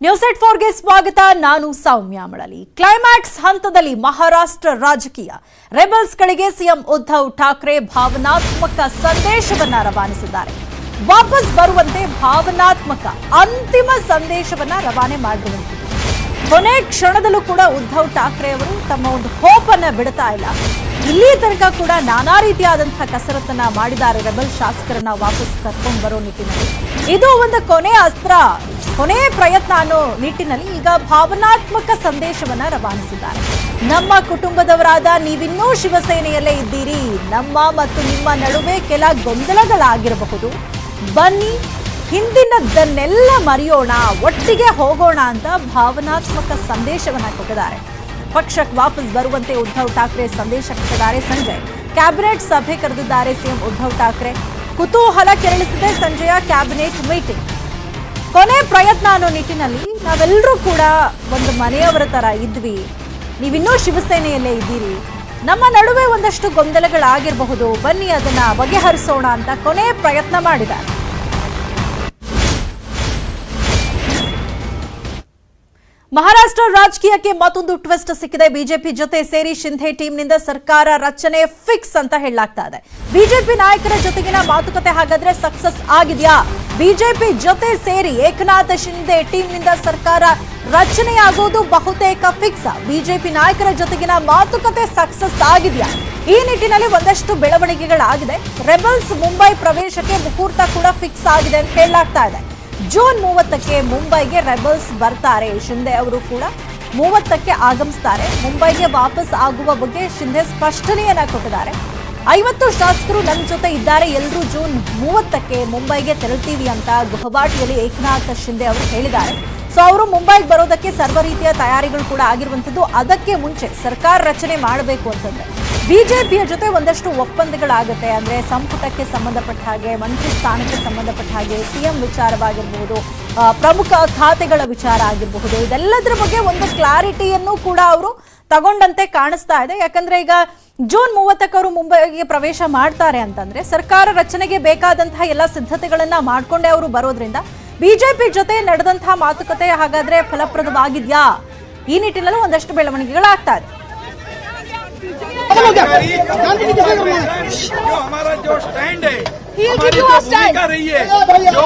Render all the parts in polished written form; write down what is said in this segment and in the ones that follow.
News 4ಗೆ ಸ್ವಾಗತ. ನಾನು ಸೌಮ್ಯ Malali. Climax ಹಂತದಲ್ಲಿ ಮಹಾರಾಷ್ಟ್ರ ರಾಜಕೀಯ. ರೆಬಲ್ಸ್ಗಳಿಗೆ ಸಿಎಂ ಉದ್ಧವ್ ಠಾಕ್ರೆ ಭಾವನಾತ್ಮಕ ಸಂದೇಶವನ್ನ ರವಾನಿಸಿದ್ದಾರೆ. ವಾಪಸ್ ಬರುವಂತೆ ಭಾವನಾತ್ಮಕ ಅಂತಿಮ ಸಂದೇಶವನ್ನ ರವಾನೆ ಮಾಡಿರುವಂತೆ ಕೊನೆ ಕ್ಷಣದಲ್ಲೂ ಕೂಡ ಉದ್ಧವ್ ಠಾಕ್ರೆ ಅವರು ತಮ್ಮ ಒಂದು ಹೋಪ್ ಅನ್ನ ಬಿಡ್ತಾ ಇಲ್ಲ. ಇಲ್ಲಿ ತನಕ ಕೂಡ ನಾನಾ ರೀತಿಯಾದಂತಹ ಕಸರತ್ತನ್ನ ಮಾಡಿದ್ದಾರೆ ರೆಬಲ್ ಶಾಸಕರನ್ನ ವಾಪಸ್ ಕರ್ಕೊಂಡು ಬರೋ ನಿಟ್ಟಿನಲ್ಲಿ. ಇದು ಒಂದು ಕೊನೆ ಅಸ್ತ್ರ, ಕೊನೆ ಪ್ರಯತ್ನ ಅನ್ನೋ ನಿಟ್ಟಿನಲ್ಲಿ ಈಗ ಭಾವನಾತ್ಮಕ ಸಂದೇಶವನ್ನ ರವಾನಿಸಿದ್ದಾರೆ. ನಮ್ಮ ಕುಟುಂಬದವರಾದ ನೀವಿನ್ನೂ ಶಿವಸೇನೆಯಲ್ಲೇ ಇದ್ದೀರಿ. ನಮ್ಮ ಮತ್ತು ನಿಮ್ಮ ನಡುವೆ ಕೆಲ ಗೊಂದಲಗಳಾಗಿರಬಹುದು. ಬನ್ನಿ, ಹಿಂದಿನದನ್ನೆಲ್ಲ ಮರೆಯೋಣ, ಒಟ್ಟಿಗೆ ಹೋಗೋಣ ಅಂತ ಭಾವನಾತ್ಮಕ ಸಂದೇಶವನ್ನ ಕೊಟ್ಟಿದ್ದಾರೆ. ಪಕ್ಷಕ್ಕೆ ವಾಪಸ್ ಬರುವಂತೆ ಉದ್ಧವ್ ಠಾಕ್ರೆ ಸಂದೇಶ ಕೊಟ್ಟಿದ್ದಾರೆ. ಸಂಜೆ ಕ್ಯಾಬಿನೆಟ್ ಸಭೆ ಕರೆದಿದ್ದಾರೆ ಸಿಎಂ ಉದ್ಧವ್ ಠಾಕ್ರೆ. ಕುತೂಹಲ ಕೆರಳಿಸಿದೆ ಸಂಜೆಯ ಕ್ಯಾಬಿನೆಟ್ ಮೀಟಿಂಗ್. ಕೊನೆ ಪ್ರಯತ್ನ ಅನ್ನೋ ನಿಟ್ಟಿನಲ್ಲಿ ನಾವೆಲ್ಲರೂ ಕೂಡ ಒಂದು ಮನೆಯವರ ತರ ಇದ್ವಿ, ನೀವಿನ್ನೂ ಶಿವಸೇನೆಯಲ್ಲೇ ಇದ್ದೀರಿ, ನಮ್ಮ ನಡುವೆ ಒಂದಷ್ಟು ಗೊಂದಲಗಳಾಗಿರಬಹುದು, ಬನ್ನಿ ಅದನ್ನ ಬಗೆಹರಿಸೋಣ ಅಂತ ಕೊನೆ ಪ್ರಯತ್ನ ಮಾಡಿದ್ದಾರೆ. ಮಹಾರಾಷ್ಟ್ರ ರಾಜಕೀಯಕ್ಕೆ ಮತ್ತೊಂದು ಟ್ವಿಸ್ಟ್ ಸಿಕ್ಕಿದೆ. ಬಿಜೆಪಿ ಜೊತೆ ಸೇರಿ ಶಿಂಧೆ ಟೀಮ್ನಿಂದ ಸರ್ಕಾರ ರಚನೆ ಫಿಕ್ಸ್ ಅಂತ ಹೇಳಲಾಗ್ತಾ ಇದೆ. ಬಿಜೆಪಿ ನಾಯಕರ ಜೊತೆಗಿನ ಮಾತುಕತೆ ಹಾಗಾದ್ರೆ ಸಕ್ಸಸ್ ಆಗಿದೆಯಾ? ಬಿಜೆಪಿ ಜೊತೆ ಸೇರಿ ಏಕನಾಥ್ ಶಿಂಧೆ ಟೀಮ್ನಿಂದ ಸರ್ಕಾರ ರಚನೆಯಾಗೋದು ಬಹುತೇಕ ಫಿಕ್ಸ್. ಬಿಜೆಪಿ ನಾಯಕರ ಜೊತೆಗಿನ ಮಾತುಕತೆ ಸಕ್ಸಸ್ ಆಗಿದೆಯಾ? ಈ ನಿಟ್ಟಿನಲ್ಲಿ ಒಂದಷ್ಟು ಬೆಳವಣಿಗೆಗಳಾಗಿದೆ. ರೆಬಲ್ಸ್ ಮುಂಬೈ ಪ್ರವೇಶಕ್ಕೆ ಮುಹೂರ್ತ ಕೂಡ ಫಿಕ್ಸ್ ಆಗಿದೆ ಅಂತ ಹೇಳಲಾಗ್ತಾ ಇದೆ. ಜೂನ್ 30ಕ್ಕೆ ಮುಂಬೈಗೆ ರೆಬಲ್ಸ್ ಬರ್ತಾರೆ. ಶಿಂಧೆ ಅವರು ಕೂಡ 30ಕ್ಕೆ ಆಗಮಿಸ್ತಾರೆ. ಮುಂಬೈಗೆ ವಾಪಸ್ ಆಗುವ ಬಗ್ಗೆ ಶಿಂಧೆ ಸ್ಪಷ್ಟನೆಯನ್ನ ಕೊಟ್ಟಿದ್ದಾರೆ. 50 ಶಾಸಕರು ನನ್ನ ಜೊತೆ ಇದ್ದಾರೆ, ಎಲ್ಲರೂ ಜೂನ್ 30ಕ್ಕೆ ಮುಂಬೈಗೆ ತೆರಳ್ತೀವಿ ಅಂತ ಗುವಾಹಟಿಯಲ್ಲಿ ಏಕನಾಥ್ ಶಿಂಧೆ ಅವರು ಹೇಳಿದ್ದಾರೆ. ಸೊ ಅವರು ಮುಂಬೈಗೆ ಬರೋದಕ್ಕೆ ಸರ್ವ ರೀತಿಯ ತಯಾರಿಗಳು ಕೂಡ ಆಗಿರುವಂತದ್ದು. ಅದಕ್ಕೆ ಮುಂಚೆ ಸರ್ಕಾರ ರಚನೆ ಮಾಡಬೇಕು ಅಂತಂದ್ರೆ ಬಿಜೆಪಿಯ ಜೊತೆ ಒಂದಷ್ಟು ಒಪ್ಪಂದಗಳಾಗುತ್ತೆ. ಅಂದ್ರೆ ಸಂಪುಟಕ್ಕೆ ಸಂಬಂಧಪಟ್ಟ ಹಾಗೆ, ಮಂತ್ರಿ ಸ್ಥಾನಕ್ಕೆ ಸಂಬಂಧಪಟ್ಟ ಹಾಗೆ, ಸಿಎಂ ವಿಚಾರವಾಗಿರಬಹುದು, ಪ್ರಮುಖ ಖಾತೆಗಳ ವಿಚಾರ ಆಗಿರಬಹುದು, ಇದೆಲ್ಲದರ ಬಗ್ಗೆ ಒಂದು ಕ್ಲಾರಿಟಿಯನ್ನು ಕೂಡ ಅವರು ತಗೊಂಡಂತೆ ಕಾಣಿಸ್ತಾ ಇದೆ. ಯಾಕಂದ್ರೆ ಈಗ ಜೂನ್ 30ಕ್ಕೆ ಅವರು ಮುಂಬೈಗೆ ಪ್ರವೇಶ ಮಾಡ್ತಾರೆ ಅಂತಂದ್ರೆ ಸರ್ಕಾರ ರಚನೆಗೆ ಬೇಕಾದಂತಹ ಎಲ್ಲ ಸಿದ್ಧತೆಗಳನ್ನ ಮಾಡ್ಕೊಂಡೇ ಅವರು ಬರೋದ್ರಿಂದ ಬಿಜೆಪಿ ಜೊತೆ ನಡೆದಂತಹ ಮಾತುಕತೆ ಹಾಗಾದ್ರೆ ಫಲಪ್ರದವಾಗಿದ್ಯಾ? ಈ ನಿಟ್ಟಿನಲ್ಲಿ ಒಂದಷ್ಟು ಬೆಳವಣಿಗೆಗಳಾಗ್ತಾ ಇದೆ. जो हमारा जो स्टैंड है, हमारी जो भूमिका रही है, जो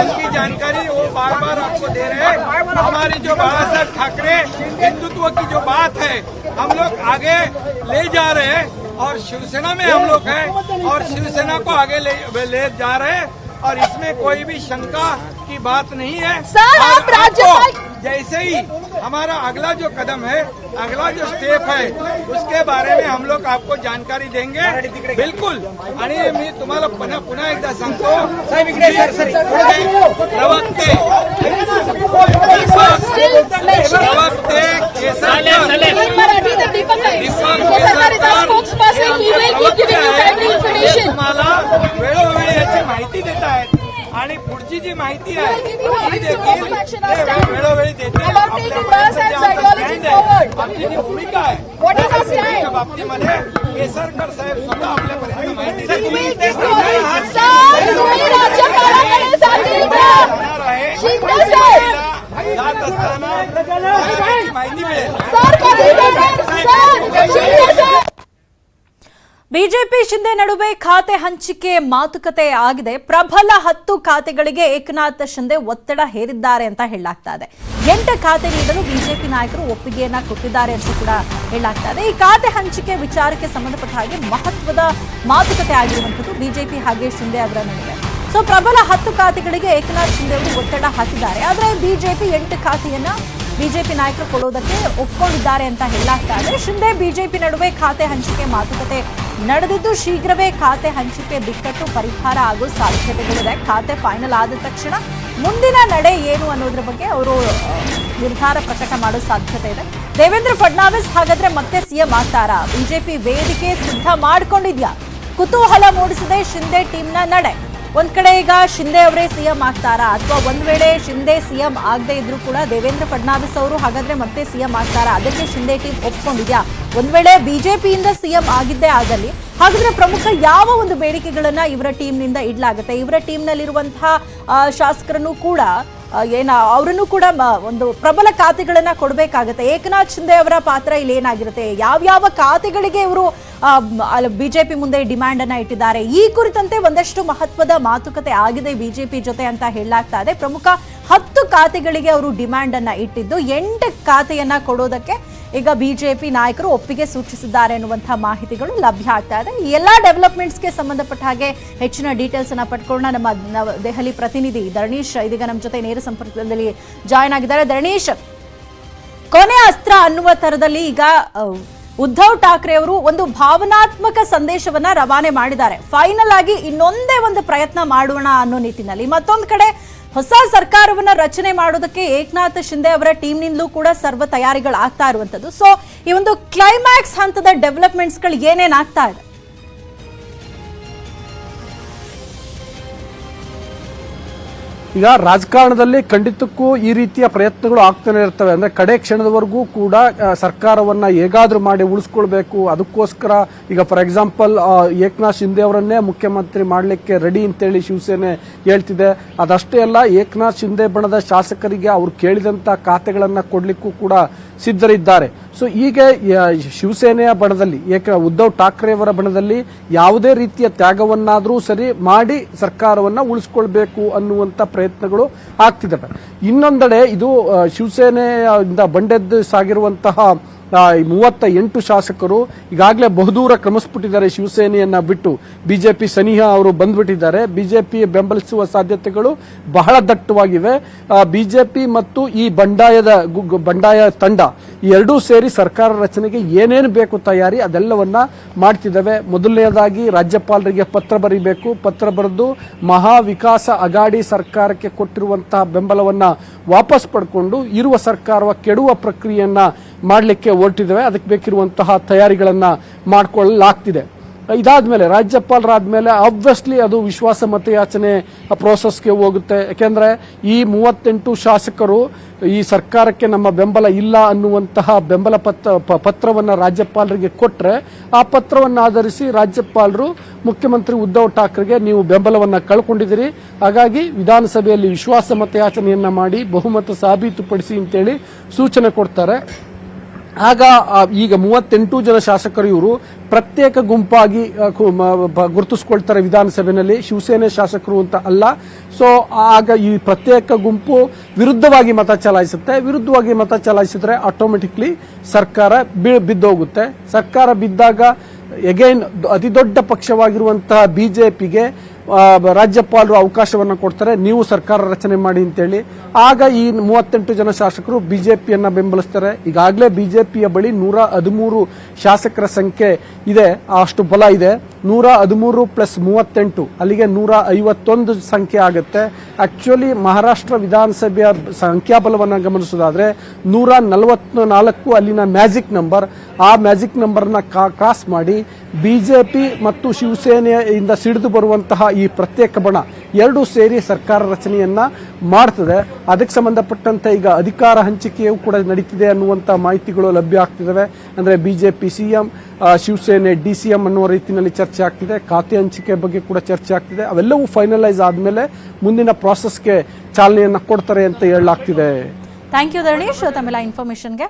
उसकी जानकारी वो बार बार आपको दे रहे हैं. हमारी जो बाला साहब ठाकरे हिंदुत्व की जो बात है हम लोग आगे ले जा रहे हैं और शिवसेना में हम लोग हैं और शिवसेना को आगे ले जा रहे हैं और इसमें कोई भी शंका की बात नहीं है. सर, आप राज्यपाल जैसे ही हमारा अगला जो कदम है, अगला जो स्टेप है, उसके बारे में हम लोग आपको जानकारी देंगे. बिल्कुल. आणि मी तुम्हाला पुन्हा एकदा सांगतो, प्रवक्ते तुम्हाला वेळोवेळी याची माहिती देत आहेत आणि पुढची जी माहिती आहे ती देखील वेळोवेळी देतील. आपली जी भूमिका आहे त्या बाबतीमध्ये केसरकर साहेब स्वतः आपल्यापर्यंत माहिती देणार आहे. जात असताना माहिती मिळेल. ಬಿಜೆಪಿ ಶಿಂಧೆ ನಡುವೆ ಖಾತೆ ಹಂಚಿಕೆ ಮಾತುಕತೆ ಆಗಿದೆ. ಪ್ರಬಲ 10 ಖಾತೆಗಳಿಗೆ ಏಕನಾಥ್ ಶಿಂಧೆ ಒತ್ತಡ ಹೇರಿದ್ದಾರೆ ಅಂತ ಹೇಳಲಾಗ್ತಾ ಇದೆ. 8 ಖಾತೆ ನೀಡಲು ಬಿಜೆಪಿ ನಾಯಕರು ಒಪ್ಪಿಗೆಯನ್ನ ಕೊಟ್ಟಿದ್ದಾರೆ ಅಂತ ಕೂಡ ಹೇಳಲಾಗ್ತಾ ಇದೆ. ಈ ಖಾತೆ ಹಂಚಿಕೆ ವಿಚಾರಕ್ಕೆ ಸಂಬಂಧಪಟ್ಟ ಹಾಗೆ ಮಹತ್ವದ ಮಾತುಕತೆ ಆಗಿರುವಂತದ್ದು ಬಿಜೆಪಿ ಹಾಗೆ ಶಿಂಧೆ ಅವರ ನಡುವೆ. ಸೊ ಪ್ರಬಲ 10 ಖಾತೆಗಳಿಗೆ ಏಕನಾಥ್ ಶಿಂಧೆ ಅವರು ಒತ್ತಡ ಹಾಕಿದ್ದಾರೆ. ಆದರೆ ಬಿಜೆಪಿ 8 ಖಾತೆಯನ್ನ ಬಿಜೆಪಿ ನಾಯಕರು ಕೊಡೋದಕ್ಕೆ ಒಪ್ಪಿಕೊಂಡಿದ್ದಾರೆ ಅಂತ ಹೇಳಲಾಗ್ತಾ ಇದೆ. ಶಿಂಧೆ ಬಿಜೆಪಿ ನಡುವೆ ಖಾತೆ ಹಂಚಿಕೆ ಮಾತುಕತೆ ನಡೆದಿದ್ದು ಶೀಘ್ರವೇ ಖಾತೆ ಹಂಚಿಕೆ ಬಿಕ್ಕಟ್ಟು ಪರಿಹಾರ ಆಗೋ ಸಾಧ್ಯತೆಗಳಿದೆ. ಖಾತೆ ಫೈನಲ್ ಆದ ತಕ್ಷಣ ಮುಂದಿನ ನಡೆ ಏನು ಅನ್ನೋದ್ರ ಬಗ್ಗೆ ಅವರು ನಿರ್ಧಾರ ಪ್ರಕಟ ಮಾಡೋ ಸಾಧ್ಯತೆ ಇದೆ. ದೇವೇಂದ್ರ ಫಡ್ನವೀಸ್ ಹಾಗಾದ್ರೆ ಮತ್ತೆ ಸಿಎಂ ಆಗ್ತಾರಾ? ಬಿಜೆಪಿ ವೇದಿಕೆ ಸಿದ್ಧ ಮಾಡ್ಕೊಂಡಿದ್ಯಾ? ಕುತೂಹಲ ಮೂಡಿಸಿದೆ ಶಿಂಧೆ ಟೀಮ್ನ ನಡೆ. ಒಂದ್ ಕಡೆ ಈಗ ಶಿಂಧೆ ಅವರೇ ಸಿಎಂ ಆಗ್ತಾರಾ, ಅಥವಾ ಒಂದ್ ವೇಳೆ ಶಿಂಧೆ ಸಿಎಂ ಆಗದೆ ಇದ್ರೂ ಕೂಡ ದೇವೇಂದ್ರ ಫಡ್ನವೀಸ್ ಅವರು ಹಾಗಾದ್ರೆ ಮತ್ತೆ ಸಿಎಂ ಆಗ್ತಾರಾ? ಅದಕ್ಕೆ ಶಿಂಧೆ ಟೀಮ್ ಒಪ್ಕೊಂಡಿದ್ಯಾ? ಒಂದ್ ವೇಳೆ ಬಿಜೆಪಿಯಿಂದ ಸಿಎಂ ಆಗಿದ್ದೇ ಆಗಲಿ ಹಾಗಾದ್ರೆ ಪ್ರಮುಖ ಯಾವ ಒಂದು ಬೇಡಿಕೆಗಳನ್ನ ಇವರ ಟೀಮ್ ನಿಂದ ಇಡಲಾಗುತ್ತೆ? ಇವರ ಟೀಮ್ ನಲ್ಲಿರುವಂತಹ ಶಾಸಕರನ್ನು ಕೂಡ ಅವರನ್ನು ಕೂಡ ಒಂದು ಪ್ರಬಲ ಖಾತೆಗಳನ್ನ ಕೊಡಬೇಕಾಗುತ್ತೆ. ಏಕನಾಥ್ ಶಿಂದೆ ಅವರ ಪಾತ್ರ ಇಲ್ಲಿ ಏನಾಗಿರುತ್ತೆ, ಯಾವ್ಯಾವ ಖಾತೆಗಳಿಗೆ ಇವರು ಬಿಜೆಪಿ ಮುಂದೆ ಡಿಮ್ಯಾಂಡ್ ಅನ್ನ ಇಟ್ಟಿದ್ದಾರೆ, ಈ ಕುರಿತಂತೆ ಒಂದಷ್ಟು ಮಹತ್ವದ ಮಾತುಕತೆ ಆಗಿದೆ ಬಿಜೆಪಿ ಜೊತೆ ಅಂತ ಹೇಳಲಾಗ್ತಾ ಇದೆ. ಪ್ರಮುಖ 10 ಖಾತೆಗಳಿಗೆ ಅವರು ಡಿಮ್ಯಾಂಡ್ ಅನ್ನ ಇಟ್ಟಿದ್ದು 8 ಖಾತೆಯನ್ನ ಕೊಡೋದಕ್ಕೆ ಈಗ ಬಿಜೆಪಿ ನಾಯಕರು ಒಪ್ಪಿಗೆ ಸೂಚಿಸಿದ್ದಾರೆ ಅನ್ನುವಂತಹ ಮಾಹಿತಿಗಳು ಲಭ್ಯ ಆಗ್ತಾ ಇದೆ. ಈ ಎಲ್ಲಾ ಡೆವಲಪ್ಮೆಂಟ್ಸ್ಗೆ ಸಂಬಂಧಪಟ್ಟ ಹಾಗೆ ಹೆಚ್ಚಿನ ಡೀಟೇಲ್ಸ್ ಅನ್ನ ಪಡ್ಕೊಳ್ಳೋಣ. ನಮ್ಮ ದೆಹಲಿ ಪ್ರತಿನಿಧಿ ಧರಣೀಶ್ ಇದೀಗ ನಮ್ಮ ಜೊತೆ ನೇರ ಸಂಪರ್ಕದಲ್ಲಿ ಜಾಯ್ನ್ ಆಗಿದ್ದಾರೆ. ಧರಣೀಶ್, ಕೊನೆ ಅಸ್ತ್ರ ಅನ್ನುವ ತರದಲ್ಲಿ ಈಗ ಉದ್ಧವ್ ಠಾಕ್ರೆ ಅವರು ಒಂದು ಭಾವನಾತ್ಮಕ ಸಂದೇಶವನ್ನ ರವಾನೆ ಮಾಡಿದ್ದಾರೆ. ಫೈನಲ್ ಆಗಿ ಇನ್ನೊಂದೇ ಒಂದು ಪ್ರಯತ್ನ ಮಾಡೋಣ ಅನ್ನೋ ನಿಟ್ಟಿನಲ್ಲಿ ಮತ್ತೊಂದು ಕಡೆ ಹೊಸ ಸರ್ಕಾರವನ್ನ ರಚನೆ ಮಾಡೋದಕ್ಕೆ ಏಕನಾಥ್ ಶಿಂದೆ ಅವರ ಟೀಮ್ನಿಂದಲೂ ಕೂಡ ಸರ್ವ ತಯಾರಿಗಳಾಗ್ತಾ ಇರುವಂತದ್ದು. ಸೊ ಈ ಒಂದು ಕ್ಲೈಮ್ಯಾಕ್ಸ್ ಹಂತದ ಡೆವಲಪ್ಮೆಂಟ್ಸ್ ಗಳು ಏನೇನಾಗ್ತಾ ಇದೆ? ಈಗ ರಾಜಕಾರಣದಲ್ಲಿ ಖಂಡಿತಕ್ಕೂ ಈ ರೀತಿಯ ಪ್ರಯತ್ನಗಳು ಆಗ್ತಾನೆ ಇರ್ತವೆ. ಅಂದ್ರೆ ಕಡೆ ಕ್ಷಣದವರೆಗೂ ಕೂಡ ಸರ್ಕಾರವನ್ನ ಹೇಗಾದ್ರೂ ಮಾಡಿ ಉಳಿಸ್ಕೊಳ್ಬೇಕು. ಅದಕ್ಕೋಸ್ಕರ ಈಗ ಫಾರ್ ಎಕ್ಸಾಂಪಲ್ ಏಕನಾಥ್ ಶಿಂದೆ ಅವರನ್ನೇ ಮುಖ್ಯಮಂತ್ರಿ ಮಾಡಲಿಕ್ಕೆ ರೆಡಿ ಅಂತೇಳಿ ಶಿವಸೇನೆ ಹೇಳ್ತಿದೆ. ಅದಷ್ಟೇ ಅಲ್ಲ, ಏಕನಾಥ್ ಶಿಂದೆ ಬಣದ ಶಾಸಕರಿಗೆ ಅವರು ಕೇಳಿದಂತ ಖಾತೆಗಳನ್ನ ಕೊಡ್ಲಿಕ್ಕೂ ಕೂಡ ಸಿದ್ಧರಿದ್ದಾರೆ. ಸೊ ಹೀಗೆ ಶಿವಸೇನೆಯ ಬಣದಲ್ಲಿ ಉದ್ಧವ್ ಠಾಕ್ರೆ ಅವರ ಬಣದಲ್ಲಿ ಯಾವುದೇ ರೀತಿಯ ತ್ಯಾಗವನ್ನಾದರೂ ಸರಿ ಮಾಡಿ ಸರ್ಕಾರವನ್ನ ಉಳಿಸ್ಕೊಳ್ಬೇಕು ಅನ್ನುವಂತ ಪ್ರಯತ್ನಗಳು ಆಗ್ತಿದ್ದಾವೆ. ಇನ್ನೊಂದೆಡೆ ಇದು ಶಿವಸೇನೆಯಿಂದ ಬಂಡೆದ್ದು ಸಾಗಿರುವಂತಹ 38 ಶಾಸಕರು ಈಗಾಗಲೇ ಬಹುದೂರ ಕ್ರಮಿಸ್ಬಿಟ್ಟಿದ್ದಾರೆ. ಶಿವಸೇನೆಯನ್ನ ಬಿಟ್ಟು ಬಿಜೆಪಿ ಸನಿಹ ಅವರು ಬಂದ್ಬಿಟ್ಟಿದ್ದಾರೆ. ಬಿಜೆಪಿ ಬೆಂಬಲಿಸುವ ಸಾಧ್ಯತೆಗಳು ಬಹಳ ದಟ್ಟವಾಗಿವೆ. ಬಿಜೆಪಿ ಮತ್ತು ಈ ಬಂಡಾಯ ತಂಡ ಈ ಎರಡೂ ಸೇರಿ ಸರ್ಕಾರ ರಚನೆಗೆ ಏನೇನು ಬೇಕು ತಯಾರಿ ಅದೆಲ್ಲವನ್ನ ಮಾಡ್ತಿದ್ದಾವೆ. ಮೊದಲನೆಯದಾಗಿ ರಾಜ್ಯಪಾಲರಿಗೆ ಪತ್ರ ಬರೀಬೇಕು. ಪತ್ರ ಬರೆದು ಮಹಾ ವಿಕಾಸ ಅಗಾಡಿ ಸರ್ಕಾರಕ್ಕೆ ಕೊಟ್ಟಿರುವಂತಹ ಬೆಂಬಲವನ್ನ ವಾಪಸ್ ಪಡ್ಕೊಂಡು ಇರುವ ಸರ್ಕಾರವ ಕೆಡುವ ಪ್ರಕ್ರಿಯೆಯನ್ನ ಮಾಡಲಿಕ್ಕೆ ಹೊರಟಿದ್ದೇವೆ. ಅದಕ್ಕೆ ಬೇಕಿರುವಂತಹ ತಯಾರಿಗಳನ್ನ ಮಾಡಿಕೊಳ್ಳಲಾಗ್ತಿದೆ. ಇದಾದ್ಮೇಲೆ ರಾಜ್ಯಪಾಲರಾದ್ಮೇಲೆ ಆಬ್ವಿಯಸ್ಲಿ ಅದು ವಿಶ್ವಾಸ ಮತಯಾಚನೆ ಪ್ರೋಸೆಸ್ಗೆ ಹೋಗುತ್ತೆ. ಯಾಕೆಂದ್ರೆ ಈ 38 ಶಾಸಕರು ಈ ಸರ್ಕಾರಕ್ಕೆ ನಮ್ಮ ಬೆಂಬಲ ಇಲ್ಲ ಅನ್ನುವಂತಹ ಬೆಂಬಲ ಪತ್ರವನ್ನ ರಾಜ್ಯಪಾಲರಿಗೆ ಕೊಟ್ರೆ ಆ ಪತ್ರವನ್ನು ಆಧರಿಸಿ ರಾಜ್ಯಪಾಲರು ಮುಖ್ಯಮಂತ್ರಿ ಉದ್ಧವ್ ಠಾಕ್ರೆಗೆ ನೀವು ಬೆಂಬಲವನ್ನ ಕಳ್ಕೊಂಡಿದ್ದೀರಿ, ಹಾಗಾಗಿ ವಿಧಾನಸಭೆಯಲ್ಲಿ ವಿಶ್ವಾಸ ಮತಯಾಚನೆಯನ್ನ ಮಾಡಿ ಬಹುಮತ ಸಾಬೀತುಪಡಿಸಿ ಅಂತೇಳಿ ಸೂಚನೆ ಕೊಡ್ತಾರೆ. ಆಗ ಈಗ 38 ಜನ ಶಾಸಕರು ಇವರು ಪ್ರತ್ಯೇಕ ಗುಂಪಾಗಿ ಗುರುತಿಸಿಕೊಳ್ತಾರೆ ವಿಧಾನಸಭೆಯಲ್ಲಿ, ಶಿವಸೇನೆ ಶಾಸಕರು ಅಂತ ಅಲ್ಲ. ಸೊ ಆಗ ಈ ಪ್ರತ್ಯೇಕ ಗುಂಪು ವಿರುದ್ಧವಾಗಿ ಮತ ಚಲಾಯಿಸುತ್ತೆ. ವಿರುದ್ಧವಾಗಿ ಮತ ಚಲಾಯಿಸಿದ್ರೆ ಆಟೋಮೆಟಿಕ್ಲಿ ಸರ್ಕಾರ ಬಿದ್ದೋಗುತ್ತೆ. ಸರ್ಕಾರ ಬಿದ್ದಾಗ ಎಗೈನ್ ಅತಿ ದೊಡ್ಡ ಪಕ್ಷವಾಗಿರುವಂತಹ ಬಿಜೆಪಿಗೆ ರಾಜ್ಯಪಾಲರು ಅವಕಾಶವನ್ನು ಕೊಡ್ತಾರೆ, ನೀವು ಸರ್ಕಾರ ರಚನೆ ಮಾಡಿ ಅಂತೇಳಿ. ಆಗ ಈ 38 ಜನ ಶಾಸಕರು ಬಿಜೆಪಿಯನ್ನ ಬೆಂಬಲಿಸ್ತಾರೆ. ಈಗಾಗಲೇ ಬಿಜೆಪಿಯ ಬಳಿ 113 ಶಾಸಕರ ಸಂಖ್ಯೆ ಇದೆ, ಅಷ್ಟು ಬಲ ಇದೆ. 113 ಪ್ಲಸ್ 38 ಅಲ್ಲಿಗೆ 151 ಸಂಖ್ಯೆ ಆಗುತ್ತೆ. ಆಕ್ಚುಲಿ ಮಹಾರಾಷ್ಟ್ರ ವಿಧಾನಸಭೆಯ ಸಂಖ್ಯಾಬಲವನ್ನು ಗಮನಿಸೋದಾದ್ರೆ 144 ಅಲ್ಲಿನ ಮ್ಯಾಜಿಕ್ ನಂಬರ್. ಆ ಮ್ಯಾಜಿಕ್ ನಂಬರ್ನ ಕ್ರಾಸ್ ಮಾಡಿ ಬಿಜೆಪಿ ಮತ್ತು ಶಿವಸೇನೆಯಿಂದ ಸಿಡಿದು ಬರುವಂತಹ ಈ ಪ್ರತ್ಯೇಕ ಬಣ ಎರಡೂ ಸೇರಿ ಸರ್ಕಾರ ರಚನೆಯನ್ನ ಮಾಡ್ತದೆ. ಅದಕ್ಕೆ ಸಂಬಂಧಪಟ್ಟಂತೆ ಈಗ ಅಧಿಕಾರ ಹಂಚಿಕೆಯೂ ಕೂಡ ನಡೀತಿದೆ ಅನ್ನುವಂತ ಮಾಹಿತಿಗಳು ಲಭ್ಯ ಆಗ್ತಿದ್ದಾವೆ. ಅಂದ್ರೆ ಬಿಜೆಪಿ ಸಿಎಂ, ಶಿವಸೇನೆ ಡಿಸಿಎಂ ಅನ್ನುವ ರೀತಿಯಲ್ಲಿ ಚರ್ಚೆ ಆಗ್ತಿದೆ. ಖಾತೆ ಹಂಚಿಕೆ ಬಗ್ಗೆ ಕೂಡ ಚರ್ಚೆ ಆಗ್ತಿದೆ. ಅವೆಲ್ಲವೂ ಫೈನಲೈಸ್ ಆದ್ಮೇಲೆ ಮುಂದಿನ ಪ್ರಾಸೆಸ್ಗೆ ಚಾಲನೆಯನ್ನ ಕೊಡ್ತಾರೆ ಅಂತ ಹೇಳಲಾಗ್ತಿದೆ. ಥ್ಯಾಂಕ್ ಯು ಧರಣೀಶ್ ತಮ್ಮೆಲ್ಲ ಇನ್ಫಾರ್ಮೇಶನ್ಗೆ.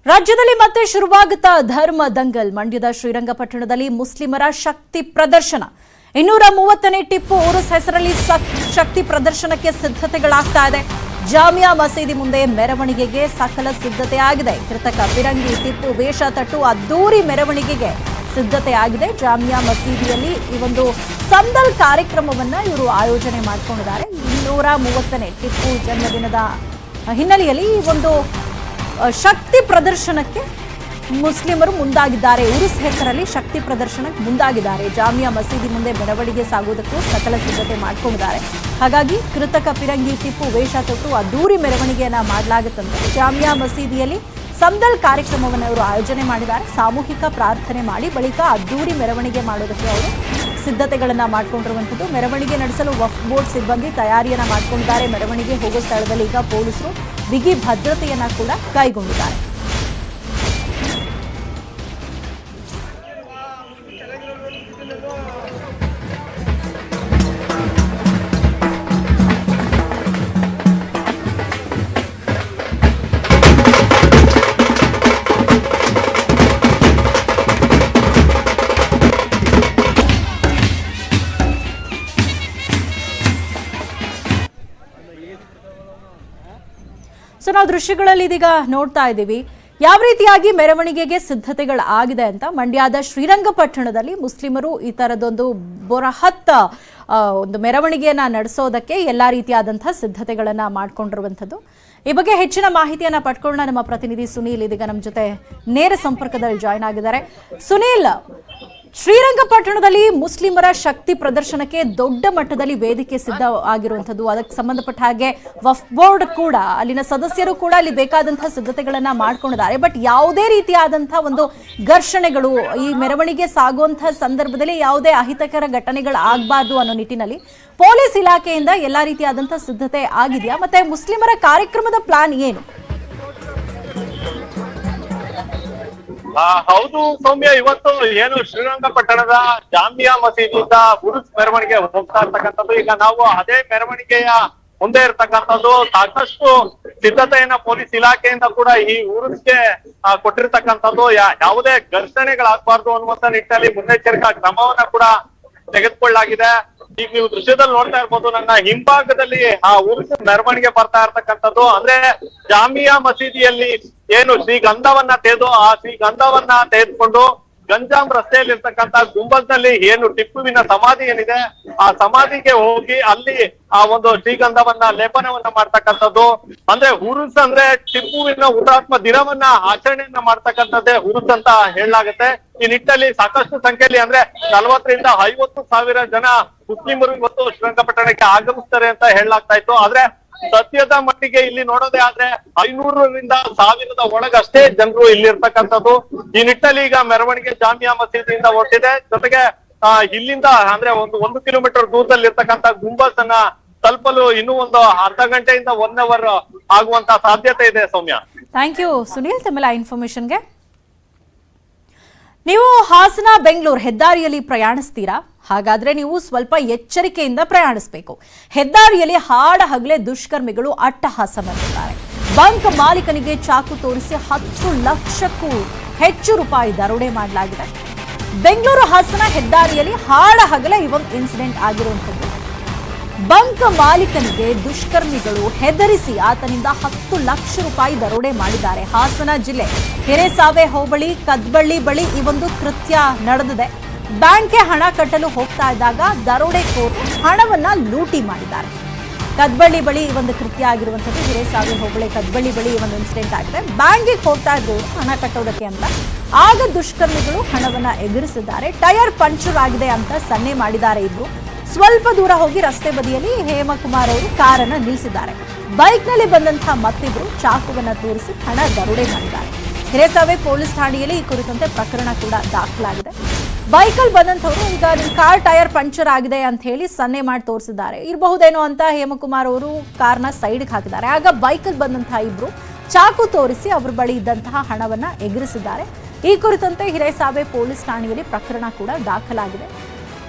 ರಾಜ್ಯದಲ್ಲಿ ಮತ್ತೆ ಶುರುವಾಗುತ್ತಾ ಧರ್ಮ ದಂಗಲ್. ಮಂಡ್ಯದ ಶ್ರೀರಂಗಪಟ್ಟಣದಲ್ಲಿ ಮುಸ್ಲಿಮರ ಶಕ್ತಿ ಪ್ರದರ್ಶನ. 230ನೇ ಟಿಪ್ಪು ಉರುಸ್ ಹೆಸರಲ್ಲಿ ಶಕ್ತಿ ಪ್ರದರ್ಶನಕ್ಕೆ ಸಿದ್ಧತೆಗಳಾಗ್ತಾ ಇದೆ. ಜಾಮಿಯಾ ಮಸೀದಿ ಮುಂದೆ ಮೆರವಣಿಗೆಗೆ ಸಕಲ ಸಿದ್ಧತೆ ಆಗಿದೆ. ಕೃತಕ ಫಿರಂಗಿ ಟಿಪ್ಪು ವೇಷ ತಟ್ಟು ಅದ್ದೂರಿ ಮೆರವಣಿಗೆಗೆ ಸಿದ್ಧತೆ ಆಗಿದೆ. ಜಾಮಿಯಾ ಮಸೀದಿಯಲ್ಲಿ ಈ ಒಂದು ಸಂದಲ್ ಕಾರ್ಯಕ್ರಮವನ್ನ ಇವರು ಆಯೋಜನೆ ಮಾಡಿಕೊಂಡಿದ್ದಾರೆ. 230ನೇ ಟಿಪ್ಪು ಜನ್ಮದಿನದ ಹಿನ್ನೆಲೆಯಲ್ಲಿ ಈ ಒಂದು ಶಕ್ತಿ ಪ್ರದರ್ಶನಕ್ಕೆ ಮುಸ್ಲಿಮರು ಮುಂದಾಗಿದ್ದಾರೆ. ಉರುಸ್ ಹೆಸರಲ್ಲಿ ಶಕ್ತಿ ಪ್ರದರ್ಶನಕ್ಕೆ ಮುಂದಾಗಿದ್ದಾರೆ. ಜಾಮಿಯಾ ಮಸೀದಿ ಮುಂದೆ ಮೆರವಣಿಗೆ ಸಾಗುವುದಕ್ಕೂ ಸಕಲ ಸಿದ್ಧತೆ ಮಾಡಿಕೊಂಡಿದ್ದಾರೆ. ಹಾಗಾಗಿ ಕೃತಕ ಫಿರಂಗಿ ಟಿಪ್ಪು ವೇಷ ತೊಟ್ಟು ಅದ್ದೂರಿ ಮೆರವಣಿಗೆಯನ್ನ ಮಾಡಲಾಗುತ್ತಂತೆ. ಜಾಮಿಯಾ ಮಸೀದಿಯಲ್ಲಿ ಸಂದಲ್ ಕಾರ್ಯಕ್ರಮವನ್ನು ಅವರು ಆಯೋಜನೆ ಮಾಡಿದ್ದಾರೆ. ಸಾಮೂಹಿಕ ಪ್ರಾರ್ಥನೆ ಮಾಡಿ ಬಳಿಕ ಅದ್ದೂರಿ ಮೆರವಣಿಗೆ ಮಾಡೋದಕ್ಕೆ ಅವರು ಸಿದ್ಧತೆಗಳನ್ನ ಮಾಡಿಕೊಂಡಿರುವಂಥದ್ದು. ಮೆರವಣಿಗೆ ನಡೆಸಲು ವಫ್ ಬೋರ್ಡ್ ಸಿಬ್ಬಂದಿ ತಯಾರಿಯನ್ನ ಮಾಡಿಕೊಂಡಿದ್ದಾರೆ. ಮೆರವಣಿಗೆ ಹೋಗೋ ಸ್ಥಳದಲ್ಲಿ ಈಗ ಪೊಲೀಸರು ಬಿಗಿ ಭದ್ರತೆಯನ್ನ ಕೂಡ ಕೈಗೊಂಡಿದ್ದಾರೆ. ಸೊ ನಾವು ದೃಶ್ಯಗಳಲ್ಲಿ ಇದೀಗ ನೋಡ್ತಾ ಇದ್ದೀವಿ ಯಾವ ರೀತಿಯಾಗಿ ಮೆರವಣಿಗೆಗೆ ಸಿದ್ಧತೆಗಳಾಗಿದೆ ಅಂತ. ಮಂಡ್ಯದ ಶ್ರೀರಂಗಪಟ್ಟಣದಲ್ಲಿ ಮುಸ್ಲಿಮರು ಈ ತರದೊಂದು ಬೃಹತ್ ಒಂದು ಮೆರವಣಿಗೆಯನ್ನ ನಡೆಸೋದಕ್ಕೆ ಎಲ್ಲಾ ರೀತಿಯಾದಂತಹ ಸಿದ್ಧತೆಗಳನ್ನ ಮಾಡ್ಕೊಂಡಿರುವಂಥದ್ದು. ಈ ಬಗ್ಗೆ ಹೆಚ್ಚಿನ ಮಾಹಿತಿಯನ್ನ ಪಡ್ಕೊಳ್ಳೋಣ. ನಮ್ಮ ಪ್ರತಿನಿಧಿ ಸುನೀಲ್ ಇದೀಗ ನಮ್ಮ ಜೊತೆ ನೇರ ಸಂಪರ್ಕದಲ್ಲಿ ಜಾಯ್ನ್ ಆಗಿದ್ದಾರೆ. ಸುನೀಲ್, ಶ್ರೀರಂಗಪಟ್ಟಣದಲ್ಲಿ ಮುಸ್ಲಿಮರ ಶಕ್ತಿ ಪ್ರದರ್ಶನಕ್ಕೆ ದೊಡ್ಡ ಮಟ್ಟದಲ್ಲಿ ವೇದಿಕೆ ಸಿದ್ಧ ಆಗಿರುವಂಥದ್ದು. ಅದಕ್ಕೆ ಸಂಬಂಧಪಟ್ಟ ಹಾಗೆ ವಫ್ ಬೋರ್ಡ್ ಕೂಡ, ಅಲ್ಲಿನ ಸದಸ್ಯರು ಕೂಡ ಅಲ್ಲಿ ಬೇಕಾದಂತಹ ಸಿದ್ಧತೆಗಳನ್ನ ಮಾಡ್ಕೊಂಡಿದ್ದಾರೆ. ಬಟ್ ಯಾವುದೇ ರೀತಿಯಾದಂತಹ ಒಂದು ಘರ್ಷಣೆಗಳು ಈ ಮೆರವಣಿಗೆ ಸಾಗುವಂತಹ ಸಂದರ್ಭದಲ್ಲಿ ಯಾವುದೇ ಅಹಿತಕರ ಘಟನೆಗಳು ಆಗಬಾರ್ದು ಅನ್ನೋ ನಿಟ್ಟಿನಲ್ಲಿ ಪೊಲೀಸ್ ಇಲಾಖೆಯಿಂದ ಎಲ್ಲಾ ರೀತಿಯಾದಂತಹ ಸಿದ್ಧತೆ ಆಗಿದೆಯಾ? ಮತ್ತೆ ಮುಸ್ಲಿಮರ ಕಾರ್ಯಕ್ರಮದ ಪ್ಲಾನ್ ಏನು? ಹೌದು ಸೌಮ್ಯ, ಇವತ್ತು ಏನು ಶ್ರೀರಂಗಪಟ್ಟಣದ ಜಾಮಿಯಾ ಮಸೀದಿಯಿಂದ ಉರುಸ್ ಮೆರವಣಿಗೆ ಹೋಗ್ತಾ ಇರ್ತಕ್ಕಂಥದ್ದು. ಈಗ ನಾವು ಅದೇ ಮೆರವಣಿಗೆಯ ಮುಂದೆ ಇರ್ತಕ್ಕಂಥದ್ದು. ಸಾಕಷ್ಟು ಸಿದ್ಧತೆಯನ್ನ ಪೊಲೀಸ್ ಇಲಾಖೆಯಿಂದ ಕೂಡ ಈ ಉರುಸ್ಗೆ ಕೊಟ್ಟಿರ್ತಕ್ಕಂಥದ್ದು. ಯಾವುದೇ ಘರ್ಷಣೆಗಳಾಗಬಾರ್ದು ಅನ್ನುವಂತ ನಿಟ್ಟಿನಲ್ಲಿ ಮುನ್ನೆಚ್ಚರಿಕಾ ಕ್ರಮವನ್ನ ಕೂಡ ತೆಗೆದುಕೊಳ್ಳಲಾಗಿದೆ. ಈಗ ನೀವು ದೃಶ್ಯದಲ್ಲಿ ನೋಡ್ತಾ ಇರ್ಬೋದು, ನನ್ನ ಹಿಂಭಾಗದಲ್ಲಿ ಆ ಉರುಸು ಮೆರವಣಿಗೆ ಬರ್ತಾ ಇರ್ತಕ್ಕಂಥದ್ದು. ಅಂದ್ರೆ ಜಾಮಿಯಾ ಮಸೀದಿಯಲ್ಲಿ ಏನು ಶ್ರೀಗಂಧವನ್ನ ಆ ಶ್ರೀಗಂಧವನ್ನ ತೆಗೆದುಕೊಂಡು ಗಂಜಾಂ ರಸ್ತೆಯಲ್ಲಿ ಇರ್ತಕ್ಕಂಥ ಗುಂಬಜ್ನಲ್ಲಿ ಏನು ಟಿಪ್ಪುವಿನ ಸಮಾಧಿ ಏನಿದೆ ಆ ಸಮಾಧಿಗೆ ಹೋಗಿ ಅಲ್ಲಿ ಆ ಒಂದು ಶ್ರೀಗಂಧವನ್ನ ಲೇಪನವನ್ನ ಮಾಡ್ತಕ್ಕಂಥದ್ದು. ಅಂದ್ರೆ ಉರುಸ್ ಅಂದ್ರೆ ಟಿಪ್ಪುವಿನ ಹುತಾತ್ಮ ದಿನವನ್ನ ಆಚರಣೆಯನ್ನ ಮಾಡ್ತಕ್ಕಂಥದ್ದೇ ಉರುಸ್ ಅಂತ ಹೇಳಲಾಗುತ್ತೆ. ಈ ನಿಟ್ಟಿನಲ್ಲಿ ಸಾಕಷ್ಟು ಸಂಖ್ಯೆಯಲ್ಲಿ ಅಂದ್ರೆ 40,000 ರಿಂದ 50,000 ಜನ ಮುಸ್ಲಿಮರು ಇವತ್ತು ಶ್ರೀರಂಗಪಟ್ಟಣಕ್ಕೆ ಆಗಮಿಸ್ತಾರೆ ಅಂತ ಹೇಳಲಾಗ್ತಾ ಇತ್ತು. ಆದ್ರೆ ಸದ್ಯದ ಮಟ್ಟಿಗೆ ಇಲ್ಲಿ ನೋಡೋದೇ ಆದ್ರೆ 500 ರಿಂದ 1000 ಒಳಗಷ್ಟೇ ಜನರು ಇಲ್ಲಿ ಇರ್ತಕ್ಕಂಥದ್ದು. ಈ ನಿಟ್ಟಿನಲ್ಲಿ ಈಗ ಮೆರವಣಿಗೆ ಜಾಮಿಯಾ ಮಸೀದಿಯಿಂದ ಹೊರಟಿದೆ. ಜೊತೆಗೆ ಇಲ್ಲಿಂದ ಅಂದ್ರೆ 1 ಕಿಲೋಮೀಟರ್ ದೂರದಲ್ಲಿ ಇರ್ತಕ್ಕಂಥ ಗುಂಬಸ್ ಅನ್ನ ತಲುಪಲು ಇನ್ನೂ ಒಂದು ಅರ್ಧ ಗಂಟೆಯಿಂದ 1 ಅವರ್ ಆಗುವಂತ ಸಾಧ್ಯತೆ ಇದೆ. ಸೌಮ್ಯ, ಥ್ಯಾಂಕ್ ಯು ಸುನೀಲ್ ತಮ್ಮೆಲ್ಲ ಇನ್ಫಾರ್ಮೇಶನ್ಗೆ. ನೀವು ಹಾಸನ ಬೆಂಗಳೂರು ಹೆದ್ದಾರಿಯಲ್ಲಿ ಪ್ರಯಾಣಿಸ್ತೀರಾ? ಹಾಗಾದ್ರೆ ನೀವು ಸ್ವಲ್ಪ ಎಚ್ಚರಿಕೆಯಿಂದ ಪ್ರಯಾಣಿಸಬೇಕು. ಹೆದ್ದಾರಿಯಲ್ಲಿ ಹಾಡ ಹಗಲೇ ದುಷ್ಕರ್ಮಿಗಳು ಅಟ್ಟಹಾಸ ಮಾಡಿದ್ದಾರೆ. ಬಂಕ್ ಮಾಲೀಕನಿಗೆ ಚಾಕು ತೋರಿಸಿ 10 ಲಕ್ಷಕ್ಕೂ ಹೆಚ್ಚು ರೂಪಾಯಿ ದರೋಡೆ ಮಾಡಲಾಗಿದೆ. ಬೆಂಗಳೂರು ಹಾಸನ ಹೆದ್ದಾರಿಯಲ್ಲಿ ಹಾಡ ಹಗಲೇ ಈ ಒಂದು ಇನ್ಸಿಡೆಂಟ್ ಆಗಿರುವಂಥದ್ದು. ಬಂಕ್ ಮಾಲೀಕನಿಗೆ ದುಷ್ಕರ್ಮಿಗಳು ಹೆದರಿಸಿ ಆತನಿಂದ 10 ಲಕ್ಷ ರೂಪಾಯಿ ದರೋಡೆ ಮಾಡಿದ್ದಾರೆ. ಹಾಸನ ಜಿಲ್ಲೆ ಹಿರೇಸಾವೆ ಹೋಬಳಿ ಕದ್ಬಳ್ಳಿ ಬಳಿ ಈ ಒಂದು ಕೃತ್ಯ ನಡೆದಿದೆ. ಬ್ಯಾಂಕ್ಗೆ ಹಣ ಕಟ್ಟಲು ಹೋಗ್ತಾ ಇದ್ದಾಗ ದರೋಡೆಕೋರರು ಹಣವನ್ನ ಲೂಟಿ ಮಾಡಿದ್ದಾರೆ. ಕದ್ಬಳ್ಳಿ ಬಳಿ ಈ ಒಂದು ಕೃತ್ಯ ಆಗಿರುವಂಥದ್ದು. ಹಿರೇಸಾವೆ ಹೋಬಳಿ ಕದ್ಬಳ್ಳಿ ಬಳಿ ಈ ಒಂದು ಇನ್ಸಿಡೆಂಟ್ ಆಗಿದೆ. ಬ್ಯಾಂಕ್ಗೆ ಹೋಗ್ತಾ ಇದ್ದವರು ಹಣ ಕಟ್ಟೋದಕ್ಕೆ ಅಂತ, ಆಗ ದುಷ್ಕರ್ಮಿಗಳು ಹಣವನ್ನ ಎಗರಿಸಿದ್ದಾರೆ. ಟೈರ್ ಪಂಕ್ಚರ್ ಆಗಿದೆ ಅಂತ ಸನ್ನೆ ಮಾಡಿದ್ದಾರೆ ಇಬ್ರು. ಸ್ವಲ್ಪ ದೂರ ಹೋಗಿ ರಸ್ತೆ ಬದಿಯಲ್ಲಿ ಹೇಮಕುಮಾರ್ ಅವರು ಕಾರನ್ನ ನಿಲ್ಲಿಸಿದ್ದಾರೆ. ಬೈಕ್ನಲ್ಲಿ ಬಂದಂತಹ ಮತ್ತಿಬ್ರು ಚಾಕುವನ್ನ ತೋರಿಸಿ ಹಣ ದರೋಡೆ ಮಾಡಿದ್ದಾರೆ. ಹಿರೇಸಾವೆ ಪೊಲೀಸ್ ಠಾಣೆಯಲ್ಲಿ ಈ ಕುರಿತಂತೆ ಪ್ರಕರಣ ಕೂಡ ದಾಖಲಾಗಿದೆ. ಬೈಕಲ್ಲಿ ಬಂದಂಥವ್ರು ಈಗ ನಿಮ್ಮ ಕಾರ್ ಟೈರ್ ಪಂಕ್ಚರ್ ಆಗಿದೆ ಅಂತ ಹೇಳಿ ಸನ್ನೆ ಮಾಡಿ ತೋರಿಸಿದ್ದಾರೆ. ಇರಬಹುದೇನೋ ಅಂತ ಹೇಮಕುಮಾರ್ ಅವರು ಕಾರ್ನ ಸೈಡ್ಗೆ ಹಾಕಿದ್ದಾರೆ. ಆಗ ಬೈಕಲ್ಲಿ ಬಂದಂತಹ ಇಬ್ರು ಚಾಕು ತೋರಿಸಿ ಅವ್ರ ಬಳಿ ಇದ್ದಂತಹ ಹಣವನ್ನ ಎಗರಿಸಿದ್ದಾರೆ. ಈ ಕುರಿತಂತೆ ಹಿರೇಸಾವೆ ಪೊಲೀಸ್ ಠಾಣೆಯಲ್ಲಿ ಪ್ರಕರಣ ಕೂಡ ದಾಖಲಾಗಿದೆ.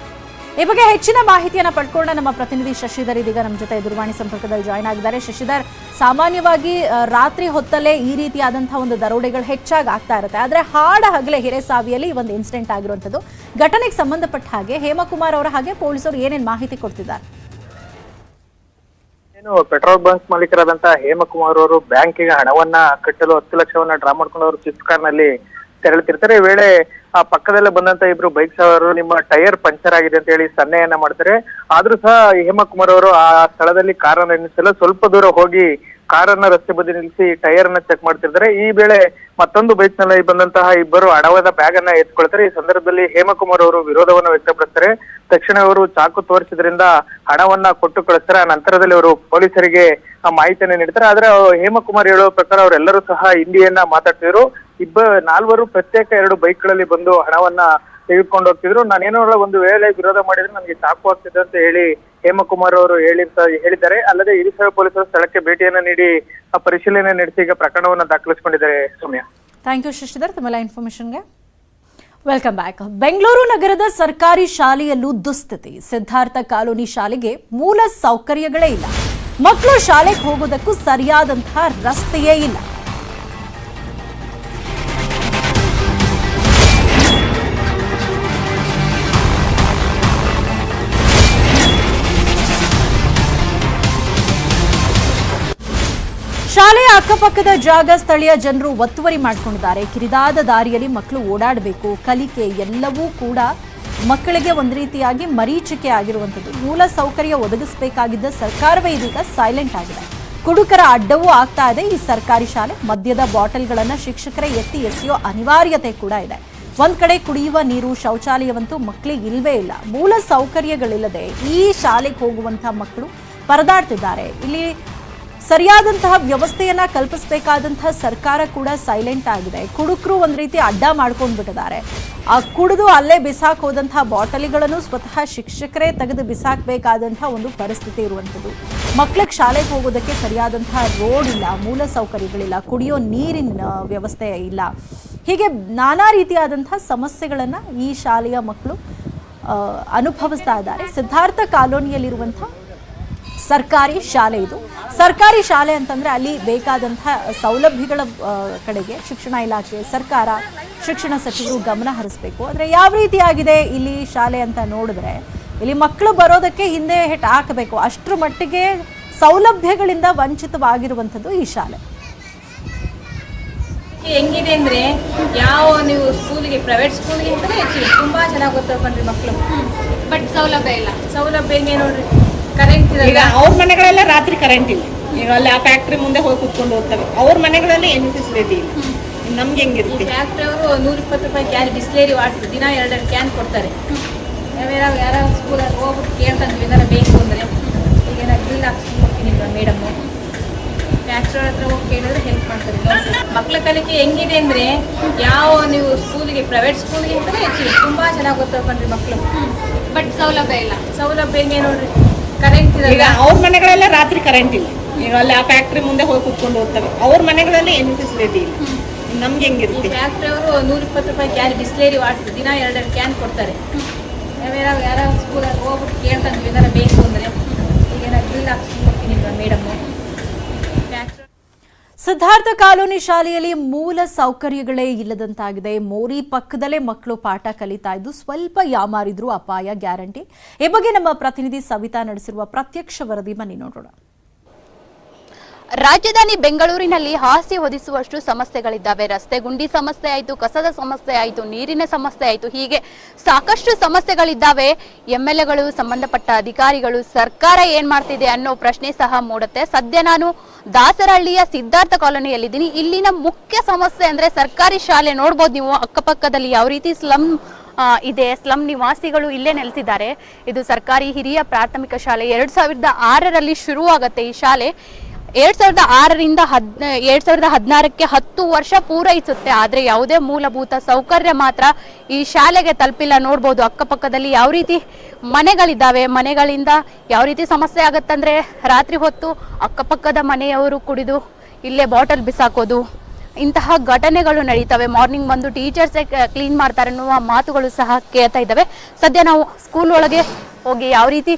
ಈ ಬಗ್ಗೆ ಹೆಚ್ಚಿನ ಮಾಹಿತಿಯನ್ನ ಪಡ್ಕೊಂಡ ನಮ್ಮ ಪ್ರತಿನಿಧಿ ಶಶಿಧರ್ ಇದೀಗ ನಮ್ಮ ಜೊತೆ ದೂರವಾಣಿ ಸಂಪರ್ಕದಲ್ಲಿ ಜಾಯ್ನ್ ಆಗಿದ್ದಾರೆ. ಶಶಿಧರ್, ಸಾಮಾನ್ಯವಾಗಿ ರಾತ್ರಿ ಹೊತ್ತಲ್ಲೇ ಈ ರೀತಿಯಾದಂತಹ ಒಂದು ದರೋಡೆಗಳು ಹೆಚ್ಚಾಗಿ ಆಗ್ತಾ ಇರುತ್ತೆ. ಆದ್ರೆ ಹಾಡ ಹಗಲೇ ಹಿರೇಸಾವಿಯಲ್ಲಿ ಒಂದು ಇನ್ಸಿಡೆಂಟ್ ಆಗಿರುವಂತದ್ದು. ಘಟನೆಗೆ ಸಂಬಂಧಪಟ್ಟ ಹಾಗೆ ಹೇಮಕುಮಾರ್ ಅವರ ಹಾಗೆ ಪೊಲೀಸರು ಏನೇನು ಮಾಹಿತಿ ಕೊಡ್ತಿದ್ದಾರೆ? ಏನು ಪೆಟ್ರೋಲ್ ಬಂಕ್ ಮಾಲೀಕರಾದಂತಹ ಹೇಮಕುಮಾರ್ ಅವರು ಬ್ಯಾಂಕಿಗೆ ಹಣವನ್ನ ಕಟ್ಟಲು 10 ಲಕ್ಷವನ್ನ ಡ್ರಾ ಮಾಡ್ಕೊಂಡು ಅವರು ಸ್ವಿಫ್ಟ್ ಕಾರ್ನಲ್ಲಿ ತೆರಳುತ್ತಿರ್ತಾರೆ. ಈ ವೇಳೆ ಆ ಪಕ್ಕದಲ್ಲೇ ಬಂದಂತ ಇಬ್ರು ಬೈಕ್ ಸವಾರರು ನಿಮ್ಮ ಟೈರ್ ಪಂಕ್ಚರ್ ಆಗಿದೆ ಅಂತ ಹೇಳಿ ಸನ್ನೆಯನ್ನ ಮಾಡ್ತಾರೆ. ಆದ್ರೂ ಸಹ ಹೇಮಕುಮಾರ್ ಅವರು ಆ ಸ್ಥಳದಲ್ಲಿ ಕಾರನ್ನ ನಿಲ್ಲಿಸಲು ಸ್ವಲ್ಪ ದೂರ ಹೋಗಿ ಕಾರನ್ನ ರಸ್ತೆ ಬದಿ ನಿಲ್ಲಿಸಿ ಟೈರ್ ಅನ್ನ ಚೆಕ್ ಮಾಡ್ತಿರ್ತಾರೆ. ಈ ವೇಳೆ ಮತ್ತೊಂದು ಬೈಕ್ ನಲ್ಲಿ ಬಂದಂತಹ ಇಬ್ಬರು ಹಣವಾದ ಬ್ಯಾಗ್ ಅನ್ನ ಎತ್ಕೊಳ್ತಾರೆ. ಈ ಸಂದರ್ಭದಲ್ಲಿ ಹೇಮಕುಮಾರ್ ಅವರು ವಿರೋಧವನ್ನ ವ್ಯಕ್ತಪಡಿಸ್ತಾರೆ. ತಕ್ಷಣ ಅವರು ಚಾಕು ತೋರಿಸಿದ್ರಿಂದ ಹಣವನ್ನ ಕೊಟ್ಟು ಕಳಿಸ್ತಾರೆ. ಆ ನಂತರದಲ್ಲಿ ಅವರು ಪೊಲೀಸರಿಗೆ ಆ ಮಾಹಿತಿಯನ್ನ ನೀಡ್ತಾರೆ. ಆದ್ರೆ ಹೇಮಕುಮಾರ್ ಹೇಳುವ ಪ್ರಕಾರ ಅವರೆಲ್ಲರೂ ಸಹ ಹಿಂದಿಯನ್ನ ಮಾತಾಡ್ತಿದ್ರು. 4 ಪ್ರತ್ಯೇಕ 2 ಬೈಕ್ಗಳಲ್ಲಿ ಬಂದು ಹಣವನ್ನ ತೆಗೆದುಕೊಂಡು ಹೋಗ್ತಿದ್ರು. ನಾನೇನೋ ಒಂದು ವೇಳೆ ವಿರೋಧ ಮಾಡಿದ್ರೆ ನನಗೆ ಚಾಕು ಆಗ್ತಿದೆ ಅಂತ ಹೇಳಿ ಹೇಮಕುಮಾರ್ ಅವರು ಹೇಳಿದ್ದಾರೆ. ಅಲ್ಲದೆ ಹಿರಿಸಾವೆ ಪೊಲೀಸರು ಸ್ಥಳಕ್ಕೆ ಭೇಟಿಯನ್ನ ನೀಡಿ ಪರಿಶೀಲನೆ ನಡೆಸಿ ಈಗ ಪ್ರಕರಣವನ್ನ ದಾಖಲಿಸಿಕೊಂಡಿದ್ದಾರೆ. ಸೌಮ್ಯ, ಥ್ಯಾಂಕ್ ಯು ಶಶಿಧರ್ ತಮ್ಮೆಲ್ಲ ಇನ್ಫಾರ್ಮೇಶನ್ಗೆ. Welcome back. ಬೆಂಗಳೂರು ನಗರದ ಸರ್ಕಾರಿ ಶಾಲೆಯಲ್ಲೂ ದುಸ್ಥಿತಿ. ಸಿದ್ಧಾರ್ಥ ಕಾಲೋನಿ ಶಾಲೆಗೆ ಮೂಲ ಸೌಕರ್ಯಗಳೇ ಇಲ್ಲ. ಮಕ್ಕಳು ಶಾಲೆಗೆ ಹೋಗೋದಕ್ಕೂ ಸರಿಯಾದಂತಹ ರಸ್ತೆಯೇ ಇಲ್ಲ. ಶಾಲೆಯ ಅಕ್ಕಪಕ್ಕದ ಜಾಗ ಸ್ಥಳೀಯ ಜನರು ಒತ್ತುವರಿ ಮಾಡಿಕೊಂಡಿದ್ದಾರೆ. ಕಿರಿದಾದ ದಾರಿಯಲ್ಲಿ ಮಕ್ಕಳು ಓಡಾಡಬೇಕು, ಕಲಿಕೆ ಎಲ್ಲವೂ ಕೂಡ ಮಕ್ಕಳಿಗೆ ಒಂದು ರೀತಿಯಾಗಿ ಮರೀಚಿಕೆ ಆಗಿರುವಂಥದ್ದು. ಮೂಲ ಸೌಕರ್ಯ ಒದಗಿಸಬೇಕಾಗಿದ್ದ ಸರ್ಕಾರವೇ ಇದೀಗ ಸೈಲೆಂಟ್ ಆಗಿದೆ. ಕುಡುಕರ ಅಡ್ಡವೂ ಆಗ್ತಾ ಇದೆ ಈ ಸರ್ಕಾರಿ ಶಾಲೆ. ಮದ್ಯದ ಬಾಟಲ್ಗಳನ್ನು ಶಿಕ್ಷಕರೇ ಎತ್ತಿ ಎಸೆಯೋ ಅನಿವಾರ್ಯತೆ ಕೂಡ ಇದೆ. ಒಂದ್ ಕಡೆ ಕುಡಿಯುವ ನೀರು, ಶೌಚಾಲಯವಂತೂ ಮಕ್ಕಳಿಗೆ ಇಲ್ವೇ ಇಲ್ಲ. ಮೂಲ ಸೌಕರ್ಯಗಳಿಲ್ಲದೆ ಈ ಶಾಲೆಗೆ ಹೋಗುವಂತಹ ಮಕ್ಕಳು ಪರದಾಡ್ತಿದ್ದಾರೆ. ಇಲ್ಲಿ ಸರಿಯಾದಂತಹ ವ್ಯವಸ್ಥೆಯನ್ನ ಕಲ್ಪಿಸಬೇಕಾದಂತಹ ಸರ್ಕಾರ ಕೂಡ ಸೈಲೆಂಟ್ ಆಗಿದೆ. ಕುಡುಕರು ಒಂದ್ ರೀತಿ ಅಡ್ಡ ಮಾಡ್ಕೊಂಡು ಬಿಟ್ಟಿದ್ದಾರೆ. ಆ ಕುಡಿದು ಅಲ್ಲೇ ಬಿಸಾಕ್ ಹೋದಂತಹ ಬಾಟಲಿಗಳನ್ನು ಸ್ವತಃ ಶಿಕ್ಷಕರೇ ತೆಗೆದು ಬಿಸಾಕಬೇಕಾದಂತಹ ಒಂದು ಪರಿಸ್ಥಿತಿ ಇರುವಂಥದ್ದು. ಮಕ್ಕಳಿಗೆ ಶಾಲೆಗೆ ಹೋಗೋದಕ್ಕೆ ಸರಿಯಾದಂತಹ ರೋಡ್ ಇಲ್ಲ, ಮೂಲ ಸೌಕರ್ಯಗಳಿಲ್ಲ, ಕುಡಿಯೋ ನೀರಿನ ವ್ಯವಸ್ಥೆ ಇಲ್ಲ. ಹೀಗೆ ನಾನಾ ರೀತಿಯಾದಂತಹ ಸಮಸ್ಯೆಗಳನ್ನ ಈ ಶಾಲೆಯ ಮಕ್ಕಳು ಅನುಭವಿಸ್ತಾ ಇದ್ದಾರೆ. ಸಿದ್ಧಾರ್ಥ ಕಾಲೋನಿಯಲ್ಲಿರುವಂತಹ ಸರ್ಕಾರಿ ಶಾಲೆ ಇದು. ಸರ್ಕಾರಿ ಶಾಲೆ ಅಂತಂದ್ರೆ ಅಲ್ಲಿ ಬೇಕಾದಂತಹ ಸೌಲಭ್ಯಗಳ ಕಡೆಗೆ ಶಿಕ್ಷಣ ಇಲಾಖೆ, ಸರ್ಕಾರ, ಶಿಕ್ಷಣ ಸಚಿವರು ಗಮನ ಹರಿಸಬೇಕು. ಆದರೆ ಯಾವ ರೀತಿಯಾಗಿದೆ ಇಲ್ಲಿ ಶಾಲೆ ಅಂತ ನೋಡಿದ್ರೆ ಇಲ್ಲಿ ಮಕ್ಕಳು ಬರೋದಕ್ಕೆ ಹಿಂದೆ ಹೆಟ್ ಹಾಕಬೇಕು, ಅಷ್ಟರ ಮಟ್ಟಿಗೆ ಸೌಲಭ್ಯಗಳಿಂದ ವಂಚಿತವಾಗಿರುವಂಥದ್ದು ಈ ಶಾಲೆ. ಹೆಂಗಿದೆ ಅಂದ್ರೆ ಯಾವ ನೀವು ಸ್ಕೂಲಿಗೆ ಪ್ರೈವೇಟ್ ಸ್ಕೂಲ್ಗೆ ಅಂತಾನೆ ಹೆಚ್ಚಿಗೆ ತುಂಬಾ ಚೆನ್ನಾಗಿ ಗೊತ್ತಾಗ್ಬಂದ್ರಿ ಮಕ್ಕಳು. ಬಟ್ ಸೌಲಭ್ಯ ಇಲ್ಲ. ಸೌಲಭ್ಯ ಹೆಂಗೆ ನೋಡ್ರಿ, ಕರೆಂಟ್ ಈಗ ಅವ್ರ ಮನೆಗಳೆಲ್ಲ ರಾತ್ರಿ ಕರೆಂಟ್ ಇಲ್ಲ. ಈಗ ಅಲ್ಲಿ ಆ ಫ್ಯಾಕ್ಟ್ರಿ ಮುಂದೆ ಹೋಗಿ ಕುತ್ಕೊಂಡು ಹೋಗ್ತವೆ. ಅವ್ರ ಮನೆಗಳಲ್ಲಿ ಏನು ಫೆಸಿಲಿಟಿ ಇಲ್ಲ. ನಮ್ಗೆ ಹೆಂಗಿರುತ್ತೆ? ಫ್ಯಾಕ್ಟ್ರಿ ಅವರು 120 ರೂಪಾಯಿ ಕ್ಯಾನ್ ಬಿಸ್ಲೇರಿ ವಾಟರ್ ದಿನ 2 ಕ್ಯಾನ್ ಕೊಡ್ತಾರೆ. ಯಾರೋ ಸ್ಕೂಲಲ್ಲಿ ಹೋಗ್ಬಿಟ್ಟು ಕೇಳ್ತಂದ್ವಿ ಏನಾರ ಬೇಕು ಅಂದರೆ ಈಗ ನಾನು ಬಿಲ್ ಹಾಕ್ಸ್ಕೊಂಡು ಹೋಗ್ತೀನಿ ಮೇಡಮ್. ಫ್ಯಾಕ್ಟ್ರಿ ಹತ್ರ ಹೋಗಿ ಕೇಳಿದ್ರೆ ಹೆಲ್ಪ್ ಮಾಡ್ತಾರೆ. ಮಕ್ಕಳ ಕಲಿಕೆ ಹೆಂಗಿದೆ ಅಂದ್ರೆ ಯಾವ ನೀವು ಸ್ಕೂಲಿಗೆ ಪ್ರೈವೇಟ್ ಸ್ಕೂಲ್ಗೆ ಅಂತಾನೆ ಹೆಚ್ಚಿಗೆ ತುಂಬಾ ಚೆನ್ನಾಗಿ ಗೊತ್ತಾಗ್ಬಂದ್ರಿ ಮಕ್ಕಳು. ಬಟ್ ಸೌಲಭ್ಯ ಇಲ್ಲ. ಸೌಲಭ್ಯ ಹೆಂಗೆ ನೋಡ್ರಿ, ಕರೆಂಟ್ ಈಗ ಅವ್ರ ಮನೆಗಳೆಲ್ಲ ರಾತ್ರಿ ಕರೆಂಟ್ ಇಲ್ಲ. ಈಗ ಅಲ್ಲಿ ಆ ಫ್ಯಾಕ್ಟ್ರಿ ಮುಂದೆ ಹೋಗಿ ಕುತ್ಕೊಂಡು ಹೋಗ್ತವೆ. ಅವ್ರ ಮನೆಗಳಲ್ಲಿ ಏನು ಫೆಸಿಲಿಟಿ ಇಲ್ಲ. ನಮ್ಗೆ ಹೆಂಗಿರುತ್ತೆ? ಫ್ಯಾಕ್ಟ್ರಿ ಅವರು 120 ರೂಪಾಯಿ ಕ್ಯಾನ್ ಬಿಸ್ಲೇರಿ ವಾಟರ್ ದಿನ 2 ಕ್ಯಾನ್ ಕೊಡ್ತಾರೆ. ಯಾರೋ ಸ್ಕೂಲಲ್ಲಿ ಹೋಗ್ಬಿಟ್ಟು ಕೇಳ್ತಂದ್ವಿ ಏನಾರ ಬೇಕು ಅಂದರೆ ಈಗ ನಾನು ಬಿಲ್ ಹಾಕ್ಸ್ಕೊಂಡು ಹೋಗ್ತೀನಿ ಮೇಡಮ್. ಸಿದ್ಧಾರ್ಥ ಕಾಲೋನಿ ಶಾಲೆಯಲ್ಲಿ ಮೂಲ ಸೌಕರ್ಯಗಳೇ ಇಲ್ಲದಂತಾಗಿದೆ. ಮೋರಿ ಪಕ್ಕದಲ್ಲೇ ಮಕ್ಕಳು ಪಾಠ ಕಲಿತಾ ಇದ್ದು ಸ್ವಲ್ಪ ಯಾಮಾರಿದ್ರು ಅಪಾಯ ಗ್ಯಾರಂಟಿ. ಈ ಬಗ್ಗೆ ನಮ್ಮ ಪ್ರತಿನಿಧಿ ಸವಿತಾ ನಡೆಸಿರುವ ಪ್ರತ್ಯಕ್ಷ ವರದಿ ಬನ್ನಿ ನೋಡೋಣ. ರಾಜಧಾನಿ ಬೆಂಗಳೂರಿನಲ್ಲಿ ಹಾಸ್ಯ ಒದಿಸುವಷ್ಟು ಸಮಸ್ಯೆಗಳಿದ್ದಾವೆ. ರಸ್ತೆ ಗುಂಡಿ ಸಮಸ್ಯೆ ಆಯಿತು, ಕಸದ ಸಮಸ್ಯೆ ಆಯಿತು, ನೀರಿನ ಸಮಸ್ಯೆ ಆಯಿತು, ಹೀಗೆ ಸಾಕಷ್ಟು ಸಮಸ್ಯೆಗಳಿದ್ದಾವೆ. ಎಂಎಲ್ಎಗಳು, ಸಂಬಂಧಪಟ್ಟ ಅಧಿಕಾರಿಗಳು, ಸರ್ಕಾರ ಏನ್ ಮಾಡ್ತಿದೆ ಅನ್ನೋ ಪ್ರಶ್ನೆ ಸಹ ಮೂಡುತ್ತೆ. ಸದ್ಯ ನಾನು ದಾಸರಹಳ್ಳಿಯ ಸಿದ್ಧಾರ್ಥ ಕಾಲೋನಿಯಲ್ಲಿದ್ದೀನಿ. ಇಲ್ಲಿನ ಮುಖ್ಯ ಸಮಸ್ಯೆ ಅಂದ್ರೆ ಸರ್ಕಾರಿ ಶಾಲೆ. ನೋಡ್ಬೋದು ನೀವು ಅಕ್ಕಪಕ್ಕದಲ್ಲಿ ಯಾವ ರೀತಿ ಸ್ಲಮ್ ಇದೆ. ಸ್ಲಮ್ ನಿವಾಸಿಗಳು ಇಲ್ಲೇ ನೆಲೆಸಿದ್ದಾರೆ. ಇದು ಸರ್ಕಾರಿ ಹಿರಿಯ ಪ್ರಾಥಮಿಕ ಶಾಲೆ. 2006ರಲ್ಲಿ ಶುರುವಾಗತ್ತೆ ಈ ಶಾಲೆ. 2006ರಿಂದ 2016ಕ್ಕೆ 10 ವರ್ಷ ಪೂರೈಸುತ್ತೆ. ಆದರೆ ಯಾವುದೇ ಮೂಲಭೂತ ಸೌಕರ್ಯ ಮಾತ್ರ ಈ ಶಾಲೆಗೆ ತಲುಪಿಲ್ಲ. ನೋಡ್ಬೋದು ಅಕ್ಕಪಕ್ಕದಲ್ಲಿ ಯಾವ ರೀತಿ ಮನೆಗಳಿದ್ದಾವೆ. ಮನೆಗಳಿಂದ ಯಾವ ರೀತಿ ಸಮಸ್ಯೆ ಆಗುತ್ತಂದ್ರೆ ರಾತ್ರಿ ಹೊತ್ತು ಅಕ್ಕಪಕ್ಕದ ಮನೆಯವರು ಕುಡಿದು ಇಲ್ಲೇ ಬಾಟಲ್ ಬಿಸಾಕೋದು, ಇಂತಹ ಘಟನೆಗಳು ನಡೀತವೆ. ಮಾರ್ನಿಂಗ್ ಬಂದು ಟೀಚರ್ಸೇ ಕ್ಲೀನ್ ಮಾಡ್ತಾರೆ ಅನ್ನುವ ಮಾತುಗಳು ಸಹ ಕೇಳ್ತಾ ಇದ್ದಾವೆ. ಸದ್ಯ ನಾವು ಸ್ಕೂಲ್ ಒಳಗೆ ಹೋಗಿ ಯಾವ ರೀತಿ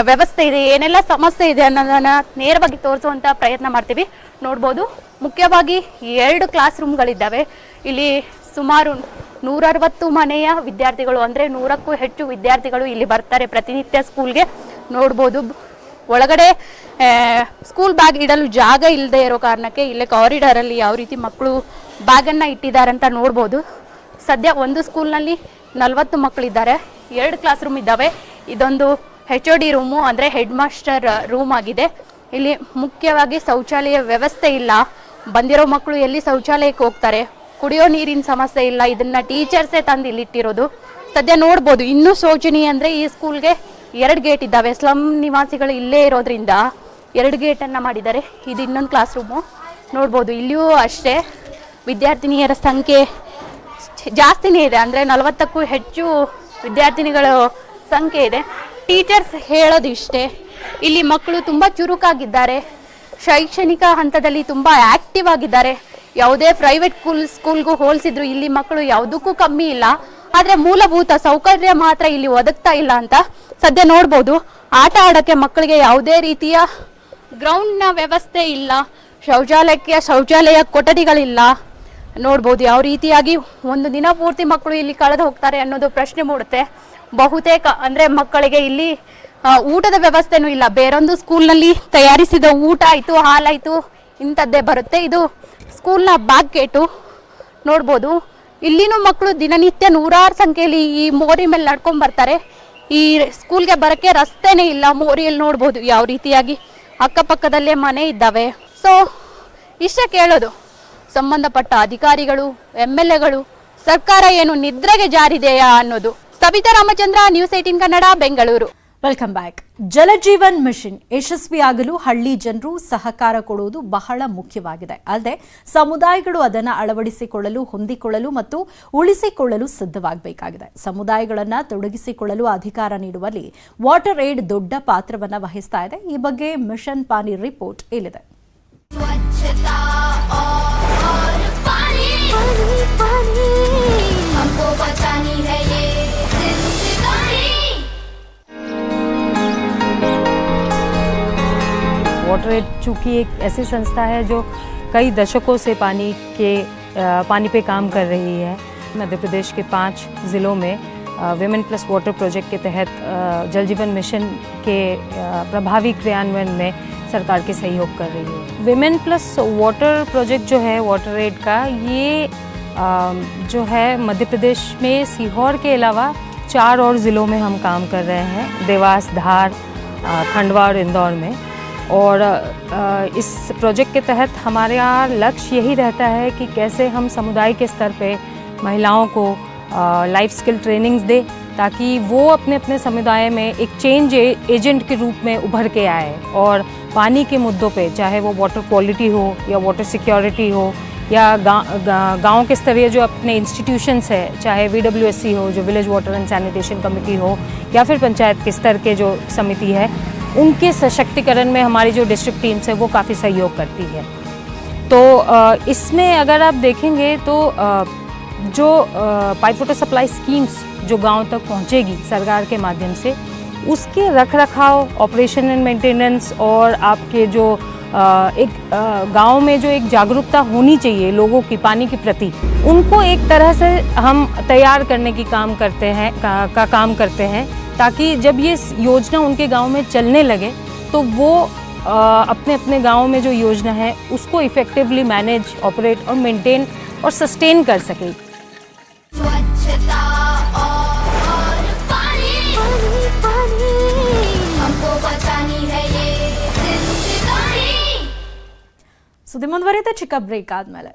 ವ್ಯವಸ್ಥೆ ಇದೆ, ಏನೆಲ್ಲ ಸಮಸ್ಯೆ ಇದೆ ಅನ್ನೋದನ್ನ ನೇರವಾಗಿ ತೋರಿಸುವಂತ ಪ್ರಯತ್ನ ಮಾಡ್ತೀವಿ. ನೋಡ್ಬೋದು ಮುಖ್ಯವಾಗಿ 2 ಕ್ಲಾಸ್ ರೂಮ್ಗಳಿದ್ದಾವೆ. ಇಲ್ಲಿ ಸುಮಾರು 160 ಮನೆಯ ವಿದ್ಯಾರ್ಥಿಗಳು ಅಂದ್ರೆ 100ಕ್ಕೂ ಹೆಚ್ಚು ವಿದ್ಯಾರ್ಥಿಗಳು ಇಲ್ಲಿ ಬರ್ತಾರೆ ಪ್ರತಿನಿತ್ಯ ಸ್ಕೂಲ್ಗೆ. ನೋಡ್ಬೋದು ಒಳಗಡೆ ಸ್ಕೂಲ್ ಬ್ಯಾಗ್ ಇಡಲು ಜಾಗ ಇಲ್ಲದೆ ಇರೋ ಕಾರಣಕ್ಕೆ ಇಲ್ಲೇ ಕಾರಿಡಾರ್ ಅಲ್ಲಿ ಯಾವ ರೀತಿ ಮಕ್ಕಳು ಬ್ಯಾಗನ್ನು ಇಟ್ಟಿದ್ದಾರೆ ಅಂತ ನೋಡ್ಬೋದು. ಸದ್ಯ ಒಂದು ಸ್ಕೂಲ್ನಲ್ಲಿ 40 ಮಕ್ಕಳಿದ್ದಾರೆ. 2 ಕ್ಲಾಸ್ ರೂಮ್ ಇದ್ದಾವೆ. ಇದೊಂದು HOD ರೂಮು ಅಂದರೆ ಹೆಡ್ ಮಾಸ್ಟರ್ ರೂಮ್ ಆಗಿದೆ. ಇಲ್ಲಿ ಮುಖ್ಯವಾಗಿ ಶೌಚಾಲಯ ವ್ಯವಸ್ಥೆ ಇಲ್ಲ. ಬಂದಿರೋ ಮಕ್ಕಳು ಎಲ್ಲಿ ಶೌಚಾಲಯಕ್ಕೆ ಹೋಗ್ತಾರೆ? ಕುಡಿಯೋ ನೀರಿನ ಸಮಸ್ಯೆ ಇಲ್ಲ. ಇದನ್ನ ಟೀಚರ್ಸೇ ತಂದು ಇಲ್ಲಿಟ್ಟಿರೋದು. ಸದ್ಯ ನೋಡ್ಬೋದು ಇನ್ನೂ ಶೋಚನೀಯ ಅಂದರೆ ಈ ಸ್ಕೂಲ್ಗೆ 2 ಗೇಟ್ ಇದ್ದಾವೆ. ಸ್ಲಮ್ ನಿವಾಸಿಗಳು ಇಲ್ಲೇ ಇರೋದ್ರಿಂದ 2 ಗೇಟನ್ನು ಮಾಡಿದ್ದಾರೆ. ಇದು ಇನ್ನೊಂದು ಕ್ಲಾಸ್ ರೂಮು. ನೋಡ್ಬೋದು ಇಲ್ಲಿಯೂ ಅಷ್ಟೇ ವಿದ್ಯಾರ್ಥಿನಿಯರ ಸಂಖ್ಯೆ ಜಾಸ್ತಿನೇ ಇದೆ. ಅಂದರೆ 40ಕ್ಕೂ ಹೆಚ್ಚು ವಿದ್ಯಾರ್ಥಿನಿಗಳ ಸಂಖ್ಯೆ ಇದೆ. ಟೀಚರ್ಸ್ ಹೇಳೋದು ಇಷ್ಟೇ, ಇಲ್ಲಿ ಮಕ್ಕಳು ತುಂಬ ಚುರುಕಾಗಿದ್ದಾರೆ, ಶೈಕ್ಷಣಿಕ ಹಂತದಲ್ಲಿ ತುಂಬ ಆಕ್ಟಿವ್ ಆಗಿದ್ದಾರೆ. ಯಾವುದೇ ಪ್ರೈವೇಟ್ ಸ್ಕೂಲ್ಗೂ ಹೋಲಿಸಿದ್ರು ಇಲ್ಲಿ ಮಕ್ಕಳು ಯಾವುದಕ್ಕೂ ಕಮ್ಮಿ ಇಲ್ಲ. ಆದರೆ ಮೂಲಭೂತ ಸೌಕರ್ಯ ಮಾತ್ರ ಇಲ್ಲಿ ಒದಗ್ತಾ ಇಲ್ಲ ಅಂತ ಸದ್ಯ ನೋಡ್ಬೋದು. ಆಟ ಆಡೋಕ್ಕೆ ಮಕ್ಕಳಿಗೆ ಯಾವುದೇ ರೀತಿಯ ಗ್ರೌಂಡ್ನ ವ್ಯವಸ್ಥೆ ಇಲ್ಲ. ಶೌಚಾಲಯ ಕೊಠಡಿಗಳಿಲ್ಲ. ನೋಡ್ಬೋದು ಯಾವ ರೀತಿಯಾಗಿ ಒಂದು ದಿನ ಪೂರ್ತಿ ಮಕ್ಕಳು ಇಲ್ಲಿ ಕಳೆದು ಹೋಗ್ತಾರೆ ಅನ್ನೋದು ಪ್ರಶ್ನೆ ಮೂಡುತ್ತೆ. ಬಹುತೇಕ ಅಂದರೆ ಮಕ್ಕಳಿಗೆ ಇಲ್ಲಿ ಊಟದ ವ್ಯವಸ್ಥೆನೂ ಇಲ್ಲ. ಬೇರೊಂದು ಸ್ಕೂಲ್ನಲ್ಲಿ ತಯಾರಿಸಿದ ಊಟ ಆಯಿತು, ಹಾಲಾಯಿತು, ಇಂಥದ್ದೇ ಬರುತ್ತೆ. ಇದು ಸ್ಕೂಲ್ನ ಬ್ಯಾಕ್ ಗೇಟು ನೋಡ್ಬೋದು. ಇಲ್ಲಿನೂ ಮಕ್ಕಳು ದಿನನಿತ್ಯ ನೂರಾರು ಸಂಖ್ಯೆಯಲ್ಲಿ ಈ ಮೋರಿ ಮೇಲೆ ನಡ್ಕೊಂಡ್ ಬರ್ತಾರೆ. ಈ ಸ್ಕೂಲ್ಗೆ ಬರೋಕ್ಕೆ ರಸ್ತೆನೇ ಇಲ್ಲ. ಮೋರಿಯಲ್ಲಿ ನೋಡ್ಬೋದು ಯಾವ ರೀತಿಯಾಗಿ ಅಕ್ಕಪಕ್ಕದಲ್ಲೇ ಮನೆ ಇದ್ದಾವೆ. ಸೊ ಇಷ್ಟೇ ಕೇಳೋದು, ಸಂಬಂಧಪಟ್ಟ ಅಧಿಕಾರಿಗಳು, MLAಗಳು, ಸರ್ಕಾರ ಏನು ನಿದ್ರೆಗೆ ಜಾರಿದೆಯಾ ಅನ್ನೋದು. Savitha Ramachandra, news 18 Kannada, Bengaluru. Welcome back. Jal Jeevan mission ಯಶಸ್ವಿಯಾಗಲು ಹಳ್ಳಿ ಜನರು ಸಹಕಾರ ಕೊಡುವುದು ಬಹಳ ಮುಖ್ಯವಾಗಿದೆ. ಅಲ್ಲದೆ ಸಮುದಾಯಗಳು ಅದನ್ನು ಅಳವಡಿಸಿಕೊಳ್ಳಲು, ಹೊಂದಿಕೊಳ್ಳಲು ಮತ್ತು ಉಳಿಸಿಕೊಳ್ಳಲು ಸಿದ್ಧವಾಗಬೇಕಾಗಿದೆ. ಸಮುದಾಯಗಳನ್ನು ತೊಡಗಿಸಿಕೊಳ್ಳಲು ಅಧಿಕಾರ ನೀಡುವಲ್ಲಿ ವಾಟರ್ ಏಡ್ ದೊಡ್ಡ ಪಾತ್ರವನ್ನು ವಹಿಸ್ತಾ ಇದೆ. ಈ ಬಗ್ಗೆ ಮಿಷನ್ ಪಾನಿ ರಿಪೋರ್ಟ್ ಇಲ್ಲಿದೆ. वाटर एड चूँकि एक ऐसी संस्था है जो कई दशकों से पानी पे काम कर रही है। मध्य प्रदेश के 5 ज़िलों में विमेन प्लस वाटर प्रोजेक्ट के तहत जल जीवन मिशन के प्रभावी क्रियान्वयन में सरकार के सहयोग कर रही है। विमेन प्लस वाटर प्रोजेक्ट जो है वाटर एड का, ये जो है मध्य प्रदेश में सीहोर के अलावा 4 और ज़िलों में हम काम कर रहे हैं, देवास, धार, खंडवा और इंदौर में। और इस प्रोजेक्ट के तहत हमारे यहाँ लक्ष्य यही रहता है कि कैसे हम समुदाय के स्तर पे महिलाओं को लाइफ स्किल ट्रेनिंग्स दें, ताकि वो अपने अपने समुदाय में एक चेंज एजेंट के रूप में उभर के आए और पानी के मुद्दों पे, चाहे वो वाटर क्वालिटी हो या वाटर सिक्योरिटी हो या गाँव के स्तरीय जो अपने इंस्टीट्यूशंस है, चाहे VWSC हो जो village water and sanitation committee हो, या फिर पंचायत के स्तर के जो समिति है, उनके सशक्तिकरण में हमारी जो डिस्ट्रिक्ट टीम्स है वो काफ़ी सहयोग करती है। तो इसमें अगर आप देखेंगे तो जो पाइप वाटर सप्लाई स्कीम्स जो गांव तक पहुंचेगी सरकार के माध्यम से, उसके रखरखाव, ऑपरेशन एंड मेंटेनेंस और आपके जो एक गांव में जो एक जागरूकता होनी चाहिए लोगों की पानी के प्रति, उनको एक तरह से हम तैयार करने की काम करते हैं ताकि जब ये योजना उनके गांव में चलने लगे तो वो अपने अपने गांव में जो योजना है उसको इफेक्टिवली मैनेज, ऑपरेट और मेंटेन और सस्टेन कर सके। ಸುದ್ದಿ ಮುಂದುವರಿಯುತ್ತೆ ಚಿಕ್ಕ ಬ್ರೇಕ್ ಆದ್ಮೇಲೆ.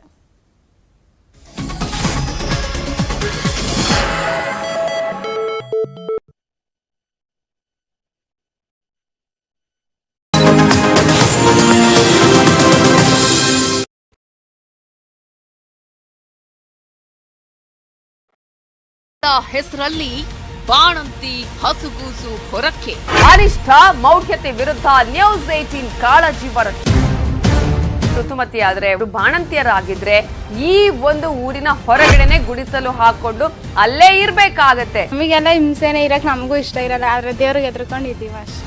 ಹೆಸರಲ್ಲಿ ಬಾಣಂತಿ ಹಸುಗೂಸು ಹೊರಕ್ಕೆ, ಅನಿಷ್ಠ ಮೌಢ್ಯತೆ ವಿರುದ್ಧ ನ್ಯೂಸ್ 18 ಕಾಳಜಿ ಬರುತ್ತೆ. ಋತುಮತಿಯಾದ್ರೆ ಬಾಣಂತಿಯರಾಗಿದ್ರೆ ಈ ಒಂದು ಊರಿನ ಹೊರಗಡೆನೆ ಗುಡಿಸಲು ಹಾಕೊಂಡು ಅಲ್ಲೇ ಇರ್ಬೇಕಾಗತ್ತೆ. ನಮಗೆಲ್ಲ ಹಿಂಸೆನೆ ಇರಕ್ ನಮಗೂ ಇಷ್ಟ ಇರಲ್ಲ, ಆದ್ರೆ ದೇವ್ರಿಗೆ ಎದ್ರಕೊಂಡಿದ್ದೀವಿ ಅಷ್ಟೇ.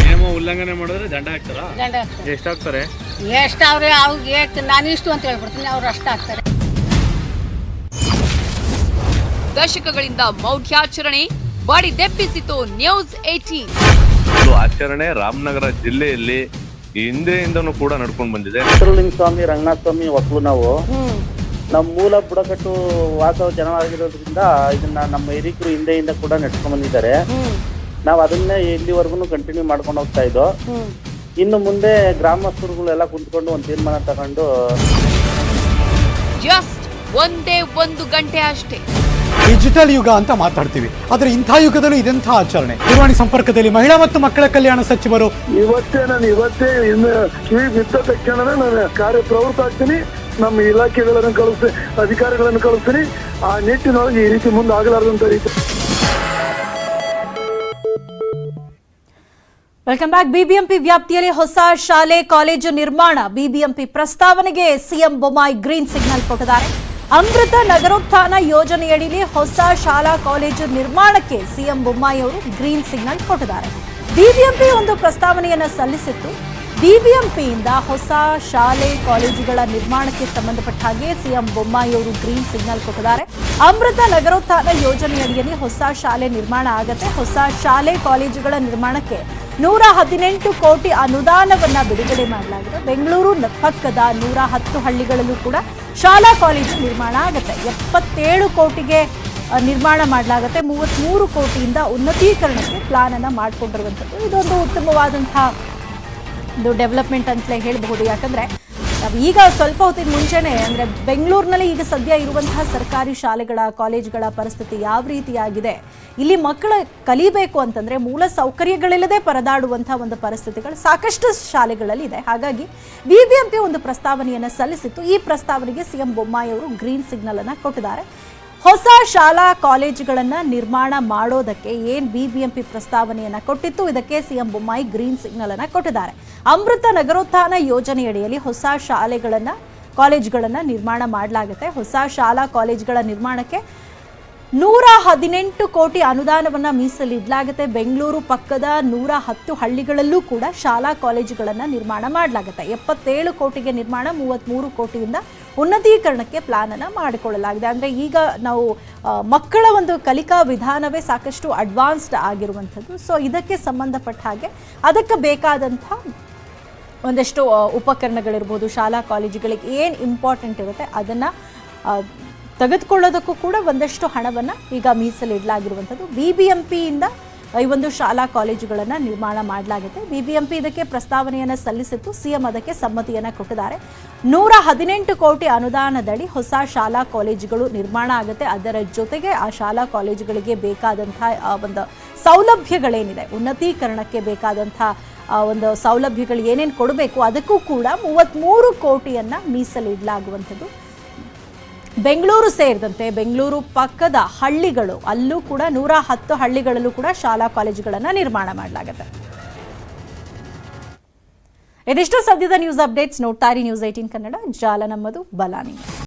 ನಿಯಮ ಉಲ್ಲಂಘನೆ ಮಾಡಿದ್ರೆ ದಂಡ ಹಾಕ್ತಾರಾ? ದಂಡ ಎಷ್ಟು ಹಾಕ್ತಾರೆ? ಎಷ್ಟಾವ್ರೆ ಅವ್ರಿಗೆ ನಾನು ಇಷ್ಟು ಅಂತ ಹೇಳ್ಬಿಡ್ತೀನಿ, ಅವ್ರು ಅಷ್ಟ ಹಾಕ್ತಾರೆ. ದಶಕಗಳಿಂದ ಮೌಢ್ಯಾಚರಣೆ ಬಡಿದೆಬ್ಬಿಸಿತು ನ್ಯೂಸ್ 18. ಇದು ಆಚರಣೆ ರಾಮನಗರ ಜಿಲ್ಲೆಯಲ್ಲಿ ಹಿಂದೆಯಿಂದನೂ ಕೂಡ ನಡ್ಕೊಂಡು ಬಂದಿದೆ. ಚಿತ್ರಲಿಂಗ ಸ್ವಾಮಿ, ರಂಗನಾಥ ಸ್ವಾಮಿ ಒಕ್ಕಲು ನಾವು ನಮ್ಮ ಮೂಲ ಬುಡಕಟ್ಟು ವಾಸವ ಜನವಾಗಿರೋದ್ರಿಂದ ಇದನ್ನ ನಮ್ಮ ಹಿರಿಕರು ಹಿಂದೆಯಿಂದ ಕೂಡ ನಡ್ಸ್ಕೊಂಡ್ ಬಂದಿದ್ದಾರೆ. ನಾವು ಅದನ್ನೇ ಇಲ್ಲಿವರೆಗೂ ಕಂಟಿನ್ಯೂ ಮಾಡ್ಕೊಂಡು ಹೋಗ್ತಾ ಇದ್ದೋ. ಇನ್ನು ಮುಂದೆ ಗ್ರಾಮಸ್ಥರುಗಳೆಲ್ಲ ಕುಂತ್ಕೊಂಡು ಒಂದು ತೀರ್ಮಾನ ತಗೊಂಡು ಜಸ್ಟ್ ಒಂದೇ 1 ಗಂಟೆ ಅಷ್ಟೇ. ಡಿಜಿಟಲ್ ಯುಗ ಅಂತ ಮಾತಾಡ್ತೀವಿ, ಆದ್ರೆ ಇಂಥ ಯುಗದಲ್ಲೂ ಇದೆಂಥ ಆಚರಣೆ. ದೂರವಾಣಿ ಸಂಪರ್ಕದಲ್ಲಿ ಮಹಿಳಾ ಮತ್ತು ಮಕ್ಕಳ ಕಲ್ಯಾಣ ಸಚಿವರು ಇವತ್ತೇ ಇನ್ನು ಕಿವಿ ಬಿದ್ದ ತಕ್ಷಣವೇ ನಾನು ಕಾರ್ಯಪ್ರವೃತ್ತ ಆಗ್ತೀನಿ. ನಮ್ಮ ಇಲಾಖೆಗಳನ್ನು ಕಳಿಸ್ತೀನಿ, ಅಧಿಕಾರಿಗಳನ್ನು ಕಳಿಸ್ತೀನಿ. ಆ ನಿಟ್ಟಿನೊಳಗೆ ಈ ರೀತಿ ಮುಂದೆ ಆಗಲಾರದಂತ ರೀತಿ. Welcome back. ಬಿಬಿಎಂಪಿ ವ್ಯಾಪ್ತಿಯಲ್ಲಿ ಹೊಸ ಶಾಲೆ ಕಾಲೇಜು ನಿರ್ಮಾಣ. ಬಿಬಿಎಂಪಿ ಪ್ರಸ್ತಾವನೆಗೆ ಸಿಎಂ ಬೊಮ್ಮಾಯಿ ಗ್ರೀನ್ ಸಿಗ್ನಲ್ ಕೊಟ್ಟಿದ್ದಾರೆ. ಅಮೃತ ನಗರೋತ್ಥಾನ ಯೋಜನೆಯಡಿಯಲ್ಲಿ ಹೊಸ ಶಾಲಾ ಕಾಲೇಜು ನಿರ್ಮಾಣಕ್ಕೆ ಸಿಎಂ ಬೊಮ್ಮಾಯಿ ಅವರು ಗ್ರೀನ್ ಸಿಗ್ನಲ್ ಕೊಟ್ಟಿದ್ದಾರೆ. ಬಿಬಿಎಂಪಿ ಒಂದು ಪ್ರಸ್ತಾವನೆಯನ್ನು ಸಲ್ಲಿಸಿತ್ತು. ಬಿಬಿಎಂಪಿಯಿಂದ ಹೊಸ ಶಾಲೆ ಕಾಲೇಜುಗಳ ನಿರ್ಮಾಣಕ್ಕೆ ಸಂಬಂಧಪಟ್ಟ ಹಾಗೆ ಸಿಎಂ ಬೊಮ್ಮಾಯಿ ಅವರು ಗ್ರೀನ್ ಸಿಗ್ನಲ್ ಕೊಟ್ಟಿದ್ದಾರೆ. ಅಮೃತ ನಗರೋತ್ಥಾನ ಯೋಜನೆಯಡಿಯಲ್ಲಿ ಹೊಸ ಶಾಲೆ ನಿರ್ಮಾಣ ಆಗುತ್ತೆ. ಹೊಸ ಶಾಲೆ ಕಾಲೇಜುಗಳ ನಿರ್ಮಾಣಕ್ಕೆ 118 ಕೋಟಿ ಅನುದಾನವನ್ನ ಬಿಡುಗಡೆ ಮಾಡಲಾಗಿದೆ. ಬೆಂಗಳೂರು ಪಕ್ಕದ 110 ಹಳ್ಳಿಗಳಲ್ಲೂ ಕೂಡ ಶಾಲಾ ಕಾಲೇಜು ನಿರ್ಮಾಣ ಆಗುತ್ತೆ. 77 ಕೋಟಿಗೆ ನಿರ್ಮಾಣ ಮಾಡಲಾಗುತ್ತೆ. 33 ಕೋಟಿಯಿಂದ ಉನ್ನತೀಕರಣಕ್ಕೆ ಪ್ಲಾನ್ ಅನ್ನ ಮಾಡಿಕೊಂಡಿರುವಂಥದ್ದು. ಇದೊಂದು ಉತ್ತಮವಾದಂತಹ ಒಂದು ಡೆವಲಪ್ಮೆಂಟ್ ಅಂತಲೇ ಹೇಳಬಹುದು. ಯಾಕಂದ್ರೆ ನಾವು ಈಗ ಸ್ವಲ್ಪ ಹೊತ್ತಿನ ಮುಂಚೆನೆ ಅಂದ್ರೆ ಬೆಂಗಳೂರಿನಲ್ಲಿ ಈಗ ಸದ್ಯ ಇರುವಂತಹ ಸರ್ಕಾರಿ ಶಾಲೆಗಳ ಕಾಲೇಜುಗಳ ಪರಿಸ್ಥಿತಿ ಯಾವ ರೀತಿಯಾಗಿದೆ, ಇಲ್ಲಿ ಮಕ್ಕಳು ಕಲಿಬೇಕು ಅಂತಂದ್ರೆ ಮೂಲ ಸೌಕರ್ಯಗಳಿಲ್ಲದೆ ಪರದಾಡುವಂತಹ ಒಂದು ಪರಿಸ್ಥಿತಿಗಳು ಸಾಕಷ್ಟು ಶಾಲೆಗಳಲ್ಲಿ ಇದೆ. ಹಾಗಾಗಿ ಬಿಬಿಎಂಪಿ ಒಂದು ಪ್ರಸ್ತಾವನೆಯನ್ನ ಸಲ್ಲಿಸಿತ್ತು. ಈ ಪ್ರಸ್ತಾವನೆಗೆ ಸಿಎಂ ಬೊಮ್ಮಾಯಿ ಅವರು ಗ್ರೀನ್ ಸಿಗ್ನಲ್ ಅನ್ನ ಕೊಟ್ಟಿದ್ದಾರೆ. ಹೊಸ ಶಾಲಾ ಕಾಲೇಜುಗಳನ್ನ ನಿರ್ಮಾಣ ಮಾಡೋದಕ್ಕೆ ಏನ್ ಬಿಬಿಎಂಪಿ ಪ್ರಸ್ತಾವನೆಯನ್ನ ಕೊಟ್ಟಿತ್ತು, ಇದಕ್ಕೆ ಸಿಎಂ ಬೊಮ್ಮಾಯಿ ಗ್ರೀನ್ ಸಿಗ್ನಲ್ ಅನ್ನ ಕೊಟ್ಟಿದ್ದಾರೆ. ಅಮೃತ ನಗರೋತ್ಥಾನ ಯೋಜನೆಯಡಿಯಲ್ಲಿ ಹೊಸ ಕಾಲೇಜುಗಳನ್ನ ನಿರ್ಮಾಣ ಮಾಡಲಾಗುತ್ತೆ. ಹೊಸ ಶಾಲಾ ಕಾಲೇಜುಗಳ ನಿರ್ಮಾಣಕ್ಕೆ 118 ಕೋಟಿ ಅನುದಾನವನ್ನ ಮೀಸಲಿಡಲಾಗುತ್ತೆ. ಬೆಂಗಳೂರು ಪಕ್ಕದ 110 ಹಳ್ಳಿಗಳಲ್ಲೂ ಕೂಡ ಶಾಲಾ ಕಾಲೇಜುಗಳನ್ನ ನಿರ್ಮಾಣ ಮಾಡಲಾಗುತ್ತೆ. 77 ಕೋಟಿಗೆ ನಿರ್ಮಾಣ, 33 ಕೋಟಿಯಿಂದ ಉನ್ನತೀಕರಣಕ್ಕೆ ಪ್ಲಾನ್ ಅನ್ನ ಮಾಡಿಕೊಳ್ಳಲಾಗಿದೆ. ಅಂದ್ರೆ ಈಗ ನಾವು ಮಕ್ಕಳ ಒಂದು ಕಲಿಕಾ ವಿಧಾನವೇ ಸಾಕಷ್ಟು ಅಡ್ವಾನ್ಸ್ಡ್ ಆಗಿರುವಂಥದ್ದು. ಸೊ ಇದಕ್ಕೆ ಸಂಬಂಧಪಟ್ಟ ಹಾಗೆ ಅದಕ್ಕೆ ಬೇಕಾದಂಥ ಒಂದಷ್ಟು ಉಪಕರಣಗಳಿರ್ಬೋದು, ಶಾಲಾ ಕಾಲೇಜುಗಳಿಗೆ ಏನು ಇಂಪಾರ್ಟೆಂಟ್ ಇರುತ್ತೆ ಅದನ್ನು ತೆಗೆದುಕೊಳ್ಳೋದಕ್ಕೂ ಕೂಡ ಒಂದಷ್ಟು ಹಣವನ್ನು ಈಗ ಮೀಸಲಿಡಲಾಗಿರುವಂಥದ್ದು. ಬಿಬಿಎಂಪಿಯಿಂದ ಈ ಒಂದು ಶಾಲಾ ಕಾಲೇಜುಗಳನ್ನು ನಿರ್ಮಾಣ ಮಾಡಲಾಗುತ್ತೆ. ಬಿಬಿಎಂಪಿ ಇದಕ್ಕೆ ಪ್ರಸ್ತಾವನೆಯನ್ನು ಸಲ್ಲಿಸಿತ್ತು. ಸಿಎಂ ಅದಕ್ಕೆ ಸಮ್ಮತಿಯನ್ನು ಕೊಟ್ಟಿದ್ದಾರೆ. 118 ಕೋಟಿ ಅನುದಾನದಡಿ ಹೊಸ ಶಾಲಾ ಕಾಲೇಜುಗಳು ನಿರ್ಮಾಣ ಆಗುತ್ತೆ. ಅದರ ಜೊತೆಗೆ ಆ ಶಾಲಾ ಕಾಲೇಜುಗಳಿಗೆ ಬೇಕಾದಂತಹ ಒಂದು ಸೌಲಭ್ಯಗಳೇನಿದೆ, ಉನ್ನತೀಕರಣಕ್ಕೆ ಬೇಕಾದಂತಹ ಒಂದು ಸೌಲಭ್ಯಗಳು ಏನೇನು ಕೊಡಬೇಕು ಅದಕ್ಕೂ ಕೂಡ 33 ಕೋಟಿಯನ್ನು ಮೀಸಲಿಡಲಾಗುವಂಥದ್ದು. ಬೆಂಗಳೂರು ಸೇರಿದಂತೆ ಬೆಂಗಳೂರು ಪಕ್ಕದ ಹಳ್ಳಿಗಳು ಅಲ್ಲೂ ಕೂಡ 110 ಹಳ್ಳಿಗಳಲ್ಲೂ ಕೂಡ ಶಾಲಾ ಕಾಲೇಜುಗಳನ್ನು ನಿರ್ಮಾಣ ಮಾಡಲಾಗುತ್ತೆ. ಇದಿಷ್ಟು ಸದ್ಯದ ನ್ಯೂಸ್ ಅಪ್ಡೇಟ್ಸ್. ನೋಡ್ತಾ ಇರಿ ನ್ಯೂಸ್ 18 ಕನ್ನಡ. ಜಾಲ ನಮ್ಮದು, ಬಲ ನಿಮ್ಮದು.